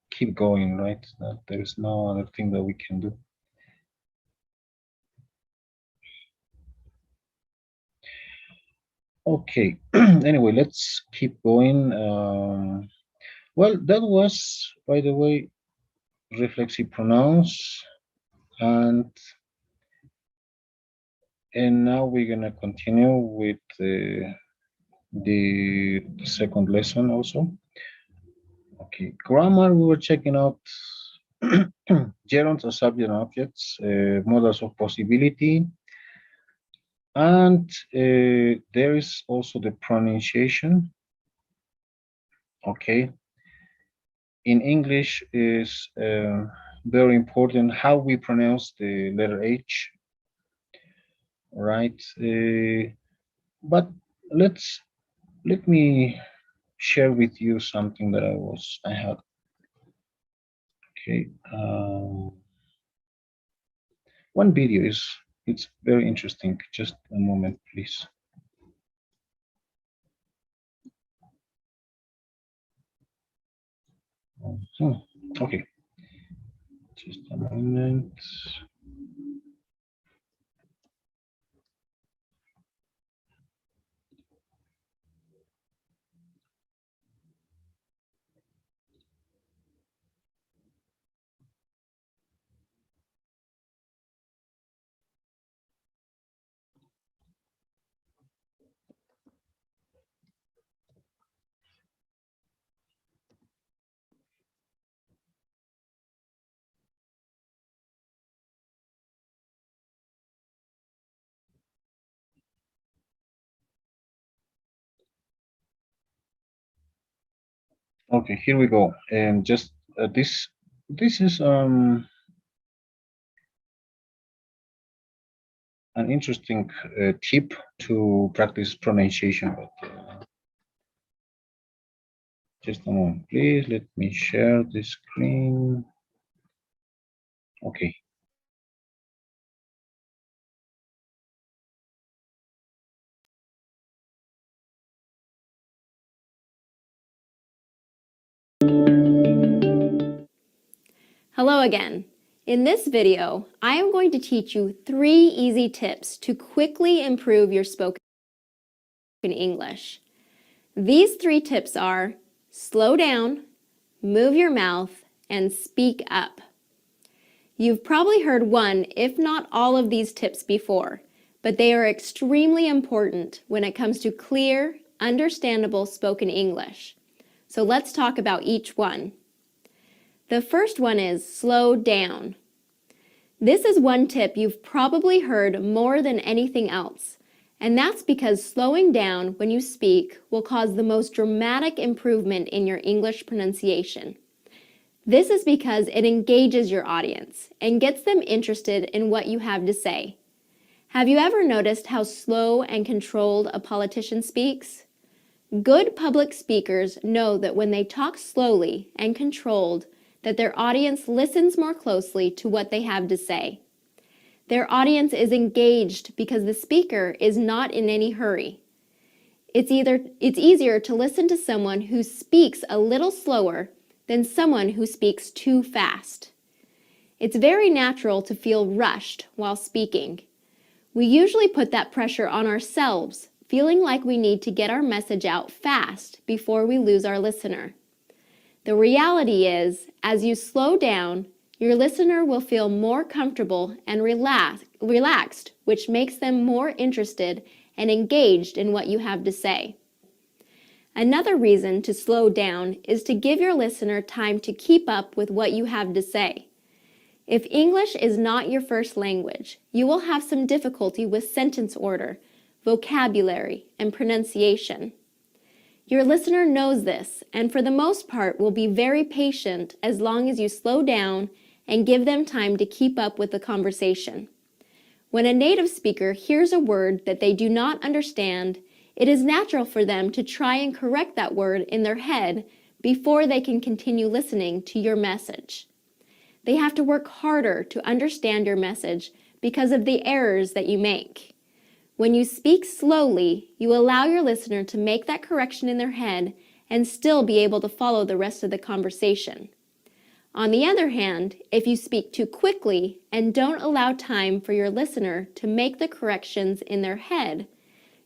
keep going, right? There is no other thing that we can do. Okay. Anyway, let's keep going. Well, that was, by the way, reflexive pronouns, and now we're gonna continue with the second lesson also. Okay, grammar. We were checking out gerunds or subject and objects, models of possibility, and there is also the pronunciation. Okay, in English is very important how we pronounce the letter H, right? But let me share with you something that I had. Okay, one video is it's very interesting. Just a moment, please. Okay, just a moment. Okay, here we go. Just this is an interesting tip to practice pronunciation. But just a moment, please. Let me share the screen. Okay. Hello again. In this video, I am going to teach you 3 easy tips to quickly improve your spoken English. These 3 tips are slow down, move your mouth, and speak up. You've probably heard one, if not all of these tips before, but they are extremely important when it comes to clear, understandable spoken English. So let's talk about each one. The first one is slow down. This is one tip you've probably heard more than anything else, and that's because slowing down when you speak will cause the most dramatic improvement in your English pronunciation. This is because it engages your audience and gets them interested in what you have to say. Have you ever noticed how slow and controlled a politician speaks? Good public speakers know that when they talk slowly and controlled, that their audience listens more closely to what they have to say. Their audience is engaged because the speaker is not in any hurry. It's easier to listen to someone who speaks a little slower than someone who speaks too fast. It's very natural to feel rushed while speaking. We usually put that pressure on ourselves, feeling like we need to get our message out fast before we lose our listener. The reality is, as you slow down, your listener will feel more comfortable and relaxed, which makes them more interested and engaged in what you have to say. Another reason to slow down is to give your listener time to keep up with what you have to say. If English is not your first language, you will have some difficulty with sentence order, vocabulary, and pronunciation. Your listener knows this, and for the most part will be very patient as long as you slow down and give them time to keep up with the conversation. When a native speaker hears a word that they do not understand, it is natural for them to try and correct that word in their head before they can continue listening to your message. They have to work harder to understand your message because of the errors that you make. When you speak slowly, you allow your listener to make that correction in their head and still be able to follow the rest of the conversation. On the other hand, if you speak too quickly and don't allow time for your listener to make the corrections in their head,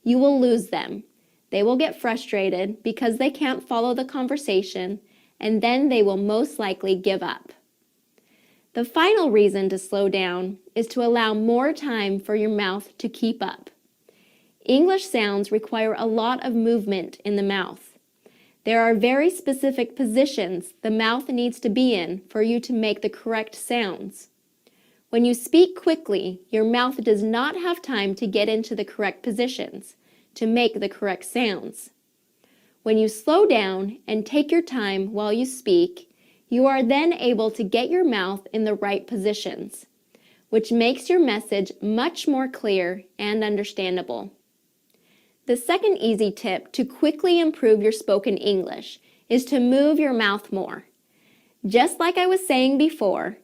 you will lose them. They will get frustrated because they can't follow the conversation, and then they will most likely give up. The final reason to slow down is to allow more time for your mouth to keep up. English sounds require a lot of movement in the mouth. There are very specific positions the mouth needs to be in for you to make the correct sounds. When you speak quickly, your mouth does not have time to get into the correct positions to make the correct sounds. When you slow down and take your time while you speak, you are then able to get your mouth in the right positions, which makes your message much more clear and understandable. The second easy tip to quickly improve your spoken English is to move your mouth more. Just like I was saying before,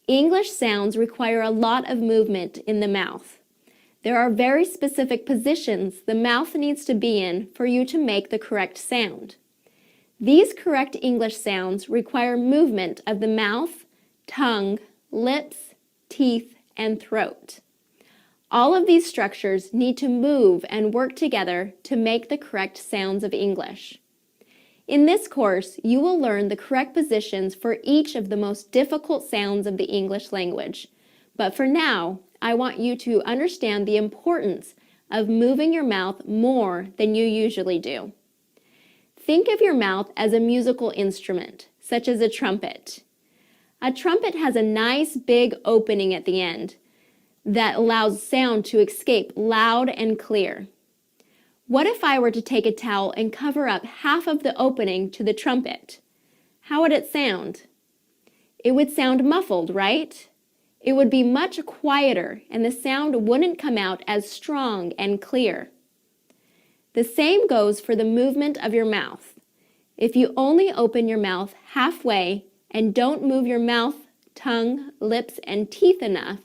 English sounds require a lot of movement in the mouth. There are very specific positions the mouth needs to be in for you to make the correct sound. These correct English sounds require movement of the mouth, tongue, lips, teeth, and throat. All of these structures need to move and work together to make the correct sounds of English. In this course, you will learn the correct positions for each of the most difficult sounds of the English language. But for now, I want you to understand the importance of moving your mouth more than you usually do. Think of your mouth as a musical instrument, such as a trumpet. A trumpet has a nice big opening at the end that allows sound to escape loud and clear. What if I were to take a towel and cover up half of the opening to the trumpet? How would it sound? It would sound muffled, right? It would be much quieter and the sound wouldn't come out as strong and clear. The same goes for the movement of your mouth. If you only open your mouth halfway and don't move your mouth, tongue, lips, and teeth enough,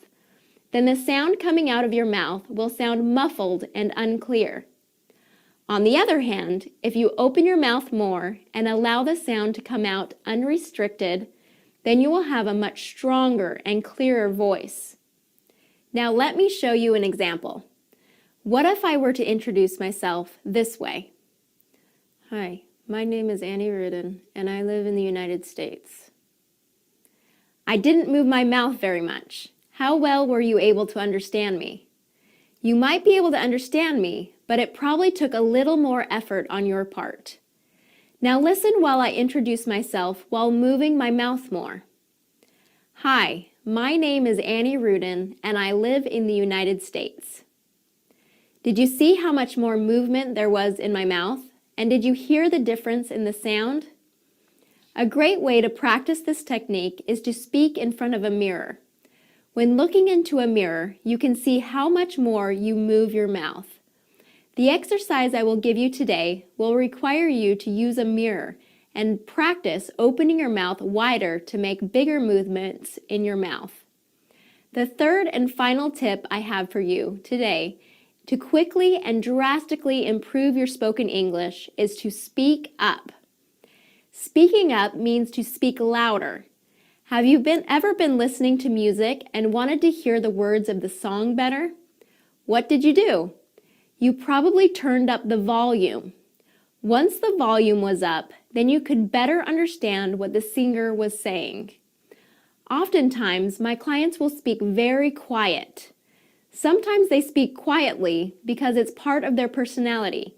then the sound coming out of your mouth will sound muffled and unclear. On the other hand, if you open your mouth more and allow the sound to come out unrestricted, then you will have a much stronger and clearer voice. Now let me show you an example. What if I were to introduce myself this way? Hi, my name is Annie Rudin, and I live in the United States. I didn't move my mouth very much. How well were you able to understand me? You might be able to understand me, but it probably took a little more effort on your part. Now listen while I introduce myself while moving my mouth more. Hi, my name is Annie Rudin, and I live in the United States. Did you see how much more movement there was in my mouth? And did you hear the difference in the sound? A great way to practice this technique is to speak in front of a mirror. When looking into a mirror, you can see how much more you move your mouth. The exercise I will give you today will require you to use a mirror and practice opening your mouth wider to make bigger movements in your mouth. The third and final tip I have for you today to quickly and drastically improve your spoken English is to speak up. Speaking up means to speak louder. Have you ever been listening to music and wanted to hear the words of the song better? What did you do? You probably turned up the volume. Once the volume was up, then you could better understand what the singer was saying. Oftentimes, my clients will speak very quiet. Sometimes they speak quietly because it's part of their personality.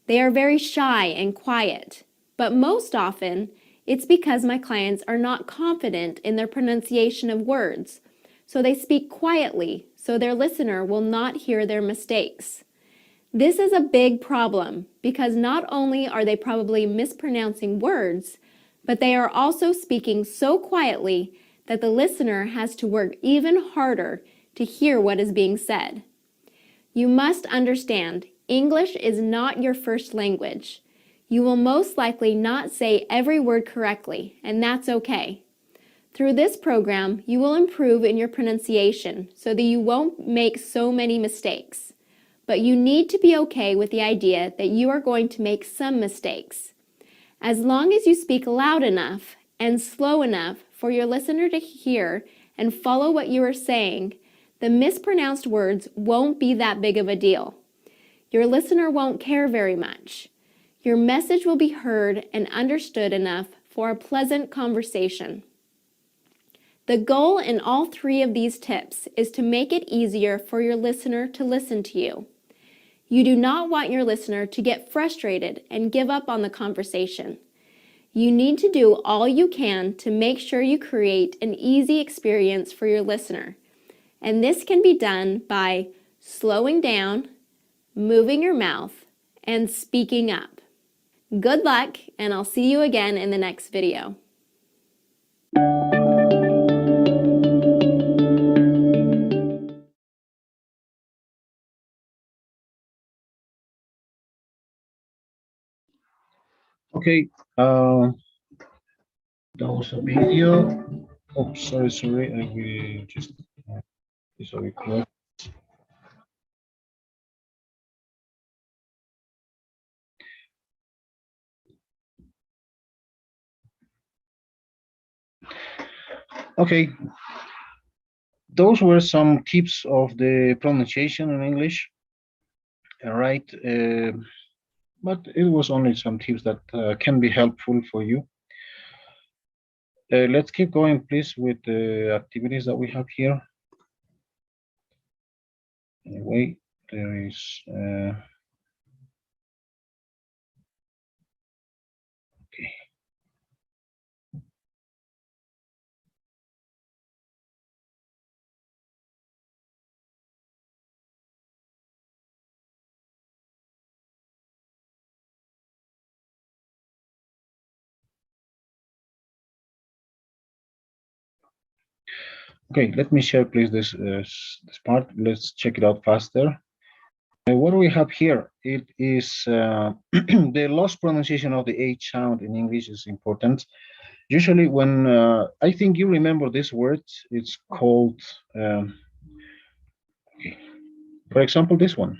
They are very shy and quiet, but most often it's because my clients are not confident in their pronunciation of words, so they speak quietly so their listener will not hear their mistakes. This is a big problem because not only are they probably mispronouncing words, but they are also speaking so quietly that the listener has to work even harder to hear what is being said. You must understand, English is not your first language. You will most likely not say every word correctly, and that's okay. Through this program, you will improve in your pronunciation so that you won't make so many mistakes. But you need to be okay with the idea that you are going to make some mistakes. As long as you speak loud enough and slow enough for your listener to hear and follow what you are saying, the mispronounced words won't be that big of a deal. Your listener won't care very much. Your message will be heard and understood enough for a pleasant conversation. The goal in all three of these tips is to make it easier for your listener to listen to you. You do not want your listener to get frustrated and give up on the conversation. You need to do all you can to make sure you create an easy experience for your listener. And this can be done by slowing down, moving your mouth, and speaking up. Good luck, and I'll see you again in the next video. Okay, that was a video. Oh, sorry. I will just sorry, close. Okay, those were some tips of the pronunciation in English. All right, but it was only some tips that can be helpful for you. Let's keep going, please, with the activities that we have here. Anyway, there is. Okay. Okay, let me share please this part. Let's check it out faster. What do we have here? It is the lost pronunciation of the H sound in English is important. Usually when I think you remember this word, it's called, okay, for example, this one.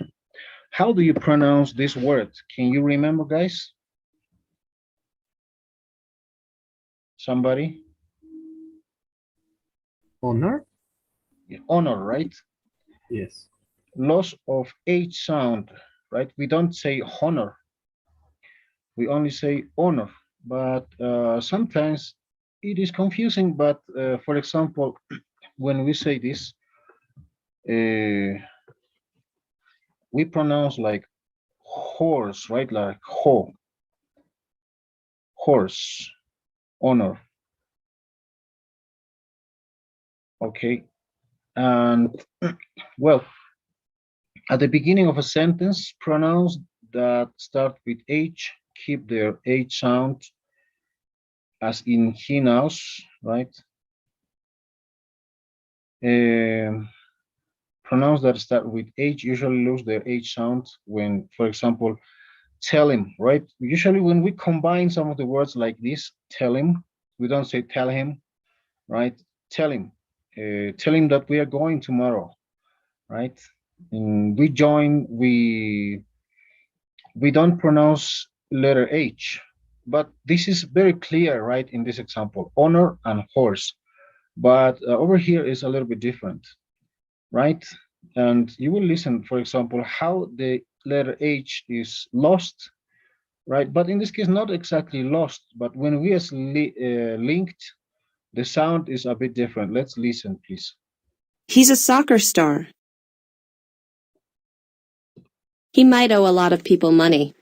How do you pronounce this word? Can you remember, guys? Somebody? Honor? Yeah, honor, right? Yes. Loss of H sound, right? We don't say honor. We only say honor. But sometimes it is confusing. But for example, when we say this, we pronounce like horse, right? Like horse, honor. Okay. And well, at the beginning of a sentence, pronouns that start with H keep their H sound, as in he knows, right? Um, Pronouns that start with H usually lose their H sound when, for example, tell him, right? Usually when we combine some of the words like this, tell him, we don't say tell him, right? Tell him. Tell him that we are going tomorrow, right? And we don't pronounce letter H, but this is very clear, right? In this example, honor and horse. But over here is a little bit different, right? And you will listen, for example, how the letter H is lost, right? But in this case, not exactly lost, but when we is linked, the sound is a bit different. Let's listen, please. He's a soccer star. He might owe a lot of people money.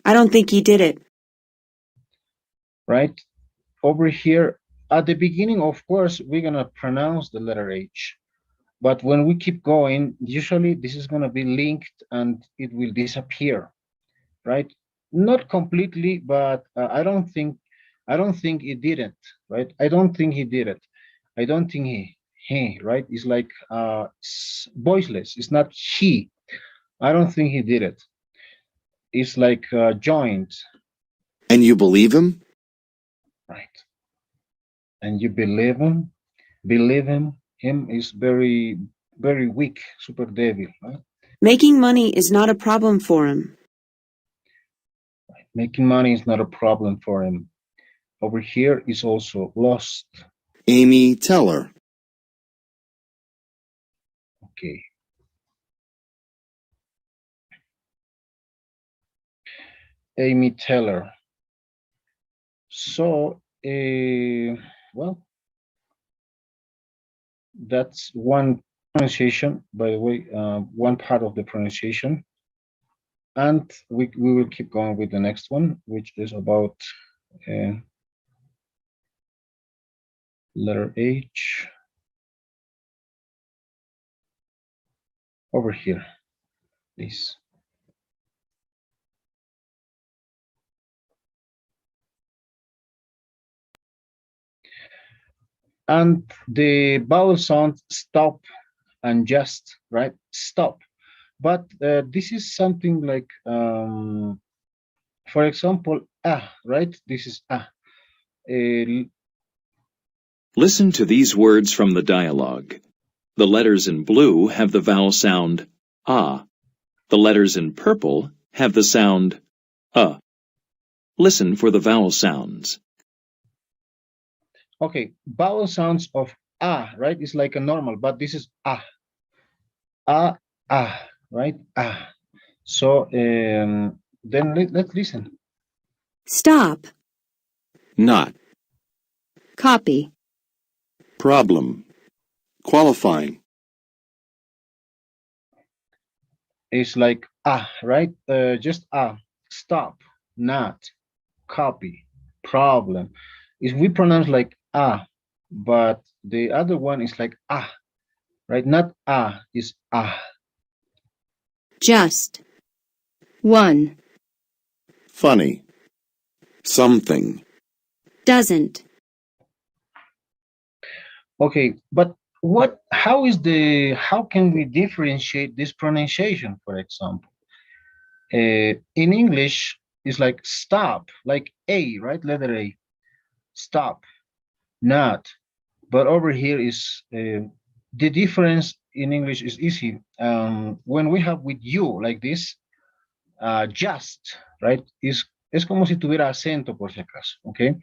I don't think he did it. Right? Over here, at the beginning, of course, we're gonna pronounce the letter H. But when we keep going, usually this is gonna be linked and it will disappear, right? Not completely, but I don't think he didn't, right? I don't think he did it. I don't think he, right? It's like voiceless. It's not he. I don't think he did it. It's like joined, And you believe him? right? And you believe him? Believe him? Him is very, very weak, super devil, right? Making money is not a problem for him. Making money is not a problem for him. Over here is also lost. Amy Teller. Okay. Amy Teller. So, well, that's one pronunciation, by the way, one part of the pronunciation. And we will keep going with the next one, which is about letter H over here, please. And the vowel sound stop and just, right? Stop. But this is something like, for example, ah, right? This is ah. Listen to these words from the dialogue. The letters in blue have the vowel sound ah. The letters in purple have the sound Listen for the vowel sounds. Okay, vowel sounds of ah, right? It's like a normal, but this is ah. Ah, ah, right? Ah. So then let's listen. Stop. Not. Copy. Problem. Qualifying. It's like ah, right? Just ah. Stop. Not. Copy. Problem. If we pronounce like ah, but the other one is like ah, right? Not ah, is ah. Just. One. Funny. Something. Doesn't. Okay, but how can we differentiate this pronunciation, for example? In English, it's like stop, like A, right? Letter A, stop, not. But over here is the difference in English is easy. When we have with you like this, just, right? Es como si tuviera acento por si acaso, okay?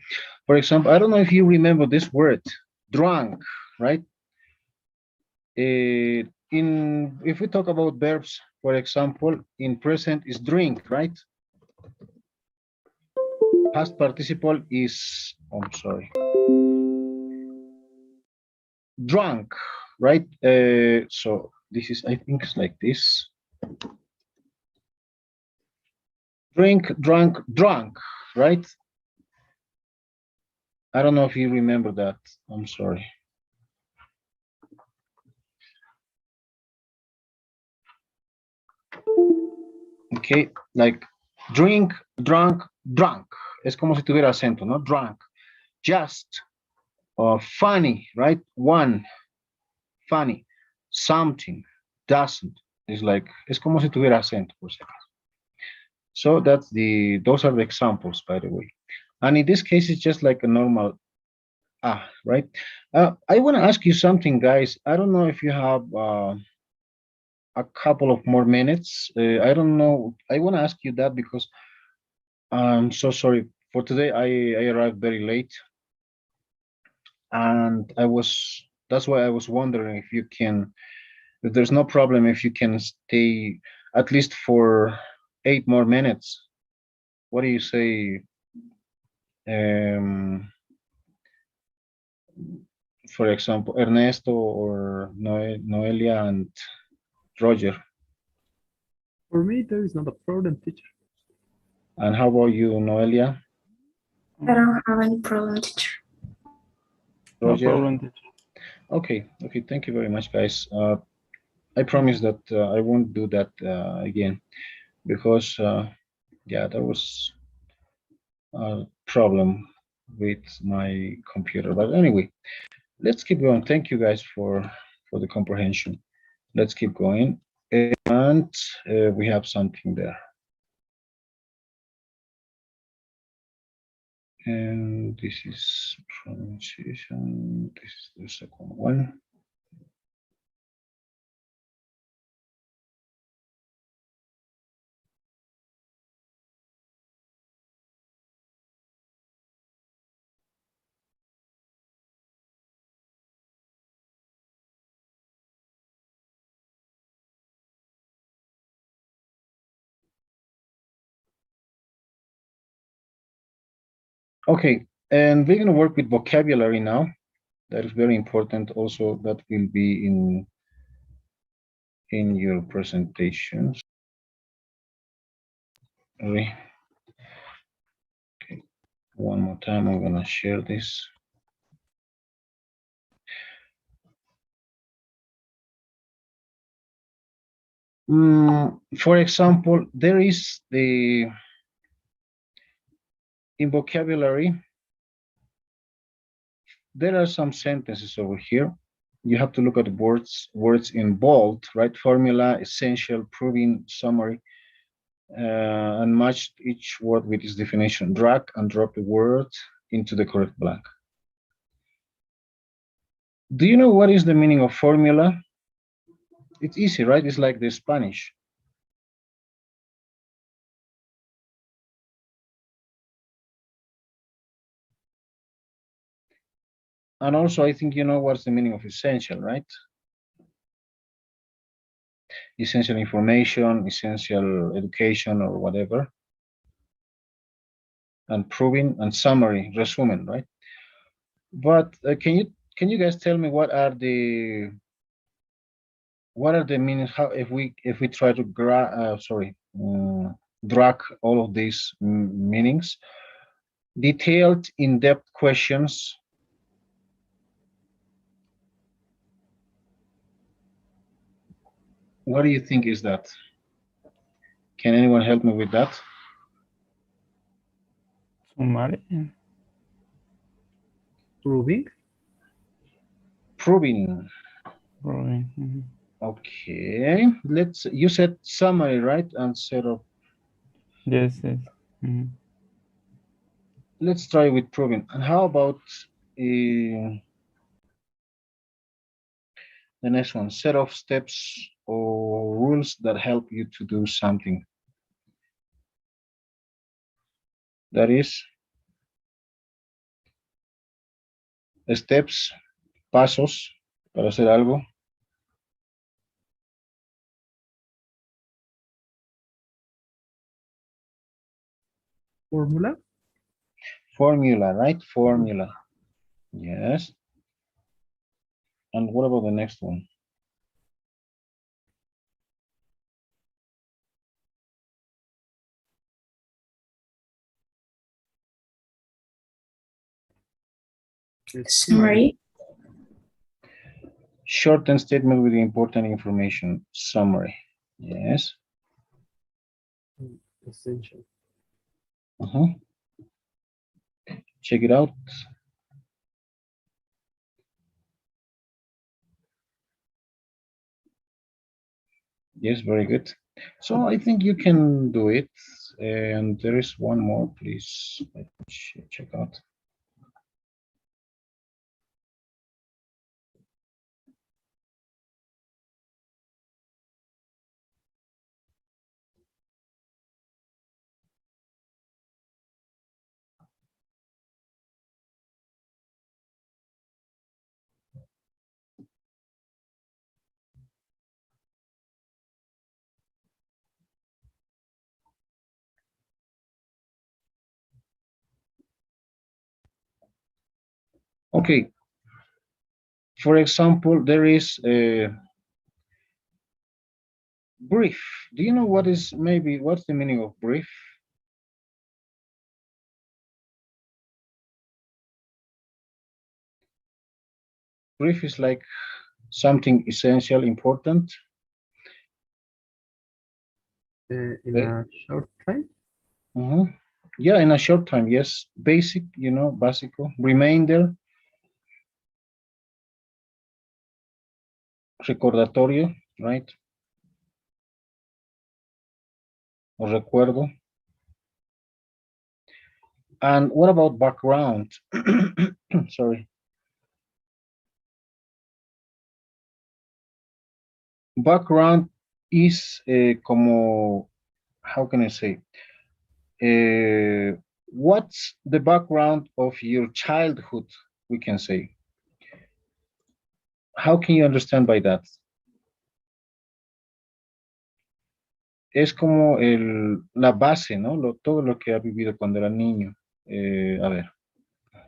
For example, I don't know if you remember this word, drunk, right? If we talk about verbs, for example, in present is drink, right? Past participle is, I'm sorry, drunk, right? So this is, I think it's like this. Drink, drunk, drunk, right? I don't know if you remember that. I'm sorry. Okay, like drink, drunk, drunk. Es como si tuviera acento, ¿no? Drunk. Just, funny, right? One, funny. Something, doesn't. It's like, es como si tuviera acento, por si acaso. So those are the examples, by the way. And in this case, it's just like a normal right? I want to ask you something, guys. I don't know if you have a couple of more minutes. I don't know. I want to ask you that because I'm so sorry. For today, I arrived very late, and that's why I was wondering if you can, if there's no problem, if you can stay at least for 8 more minutes. What do you say? For example, Ernesto or Noelia and Roger. For me, there is not a problem, teacher. And how about you, Noelia? I don't have any problem, teacher. Roger? No problem, teacher. Okay, thank you very much, guys. I promise that I won't do that again because, yeah, there was a problem with my computer. But anyway, let's keep going. Thank you guys for the comprehension. Let's keep going. And we have something there. And this is pronunciation. This is the second one. Okay, and we're going to work with vocabulary now. That is very important. Also, that will be in your presentations. Okay, one more time, I'm going to share this. For example, there is in vocabulary, there are some sentences over here. You have to look at the words in bold, right? Formula, essential, proving, summary, and match each word with its definition. Drag and drop the word into the correct blank. Do you know what is the meaning of formula? It's easy, right? It's like the Spanish. And also, I think you know what's the meaning of essential, right? Essential information, essential education, or whatever. And proving and summary, resumen, right? But can you guys tell me what are the meanings? How if we try to drag all of these meanings, detailed, in-depth questions. What do you think is that? Can anyone help me with that? Summary. Proving? proving. Proving. Mhm. Okay, you said summary, right? And set up. Yes, yes. Mhm. Let's try with proving. And how about the next one? Set of steps or rules that help you to do something. That is steps, pasos para hacer algo. Formula? Formula, right? Formula. Yes. And what about the next one? Summary. Shortened statement with important information. Summary. Yes. Essential. Check it out. Yes, very good. So I think you can do it. And there is one more, please. Let's check out. Okay. For example, there is a brief. Do you know what's the meaning of brief? Brief is like something essential, important. In a short time? Yeah, in a short time, yes. Basic, básico. Reminder. Recordatorio, right? O recuerdo. And what about background? Sorry. Background is como, how can I say? What's the background of your childhood, we can say? How can you understand by that? Es como la base, ¿no? Todo lo que ha vivido cuando era niño. A ver,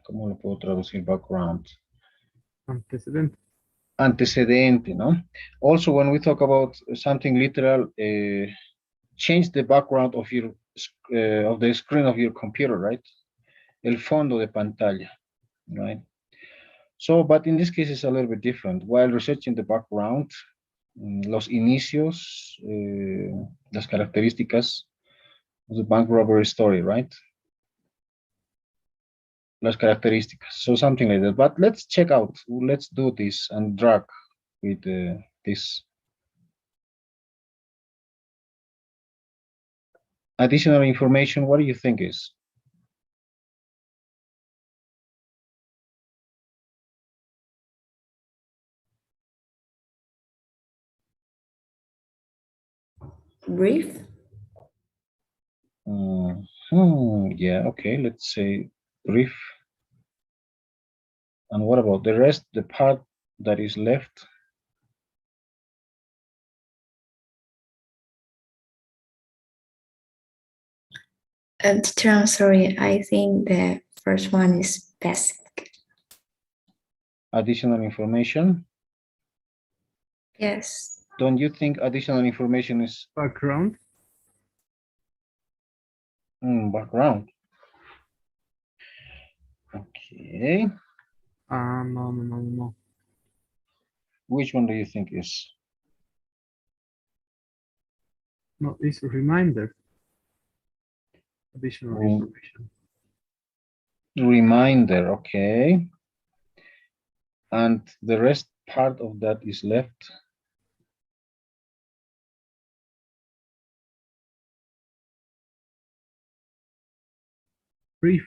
¿cómo lo puedo traducir? Background. Antecedente. Antecedente, ¿no? Also, when we talk about something literal, change the background of the screen of your computer, right? El fondo de pantalla, right? So, but in this case, it's a little bit different. While researching the background, los inicios, las características of the bank robbery story, right? Las características, so something like that. But let's check out, let's do this and drag with this. Additional information, what do you think is? Brief. Yeah, okay, let's say brief. And what about the rest, the part that is left? Teacher, I'm sorry. I think the first one is basic. Additional information? Yes. Don't you think additional information is background? Background. Okay. No. Which one do you think is? No, it's a reminder. Additional information. Reminder, okay. and the rest part of that is left. Brief.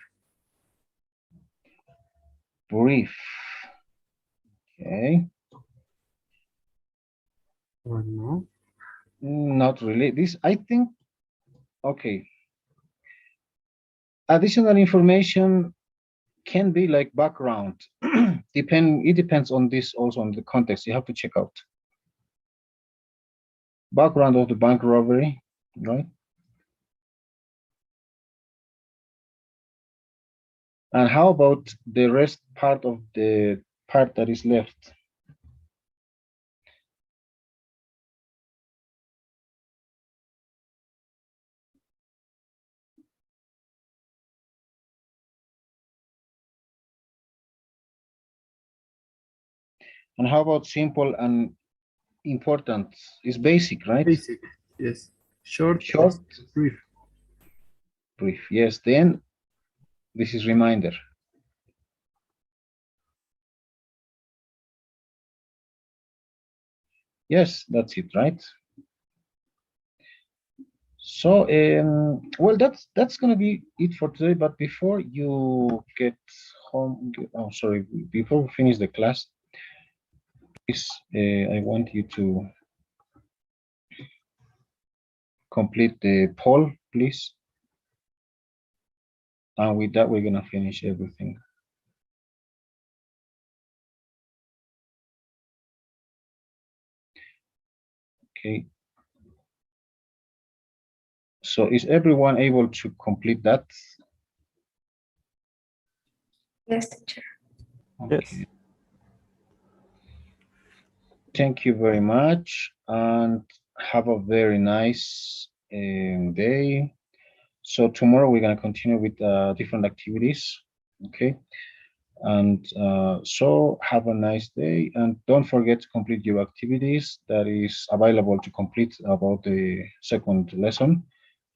Brief. Okay. Or no? Not really. This, I think, okay. Additional information can be like background. It depends on this also on the context. You have to check out. Background of the bank robbery, right? And how about the rest part of the part that is left? And how about simple and important? It's basic, right? Basic, yes. Short, Short, brief. brief. Yes, then this is reminder. Yes, that's it, right? So, well, that's gonna be it for today. But before you get home, oh, sorry, before we finish the class, please, I want you to complete the poll, please. And with that, we're gonna finish everything. Okay. So is everyone able to complete that? Yes, teacher. Okay. Yes. Thank you very much, and have a very nice day. So tomorrow we're gonna continue with different activities. Okay. And so have a nice day, and don't forget to complete your activities that is available to complete about the second lesson.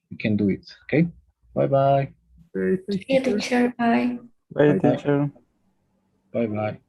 You can do it. Okay. Bye-bye. Okay, thank See you, you. teacher. Bye. Bye, Bye, teacher. Bye-bye.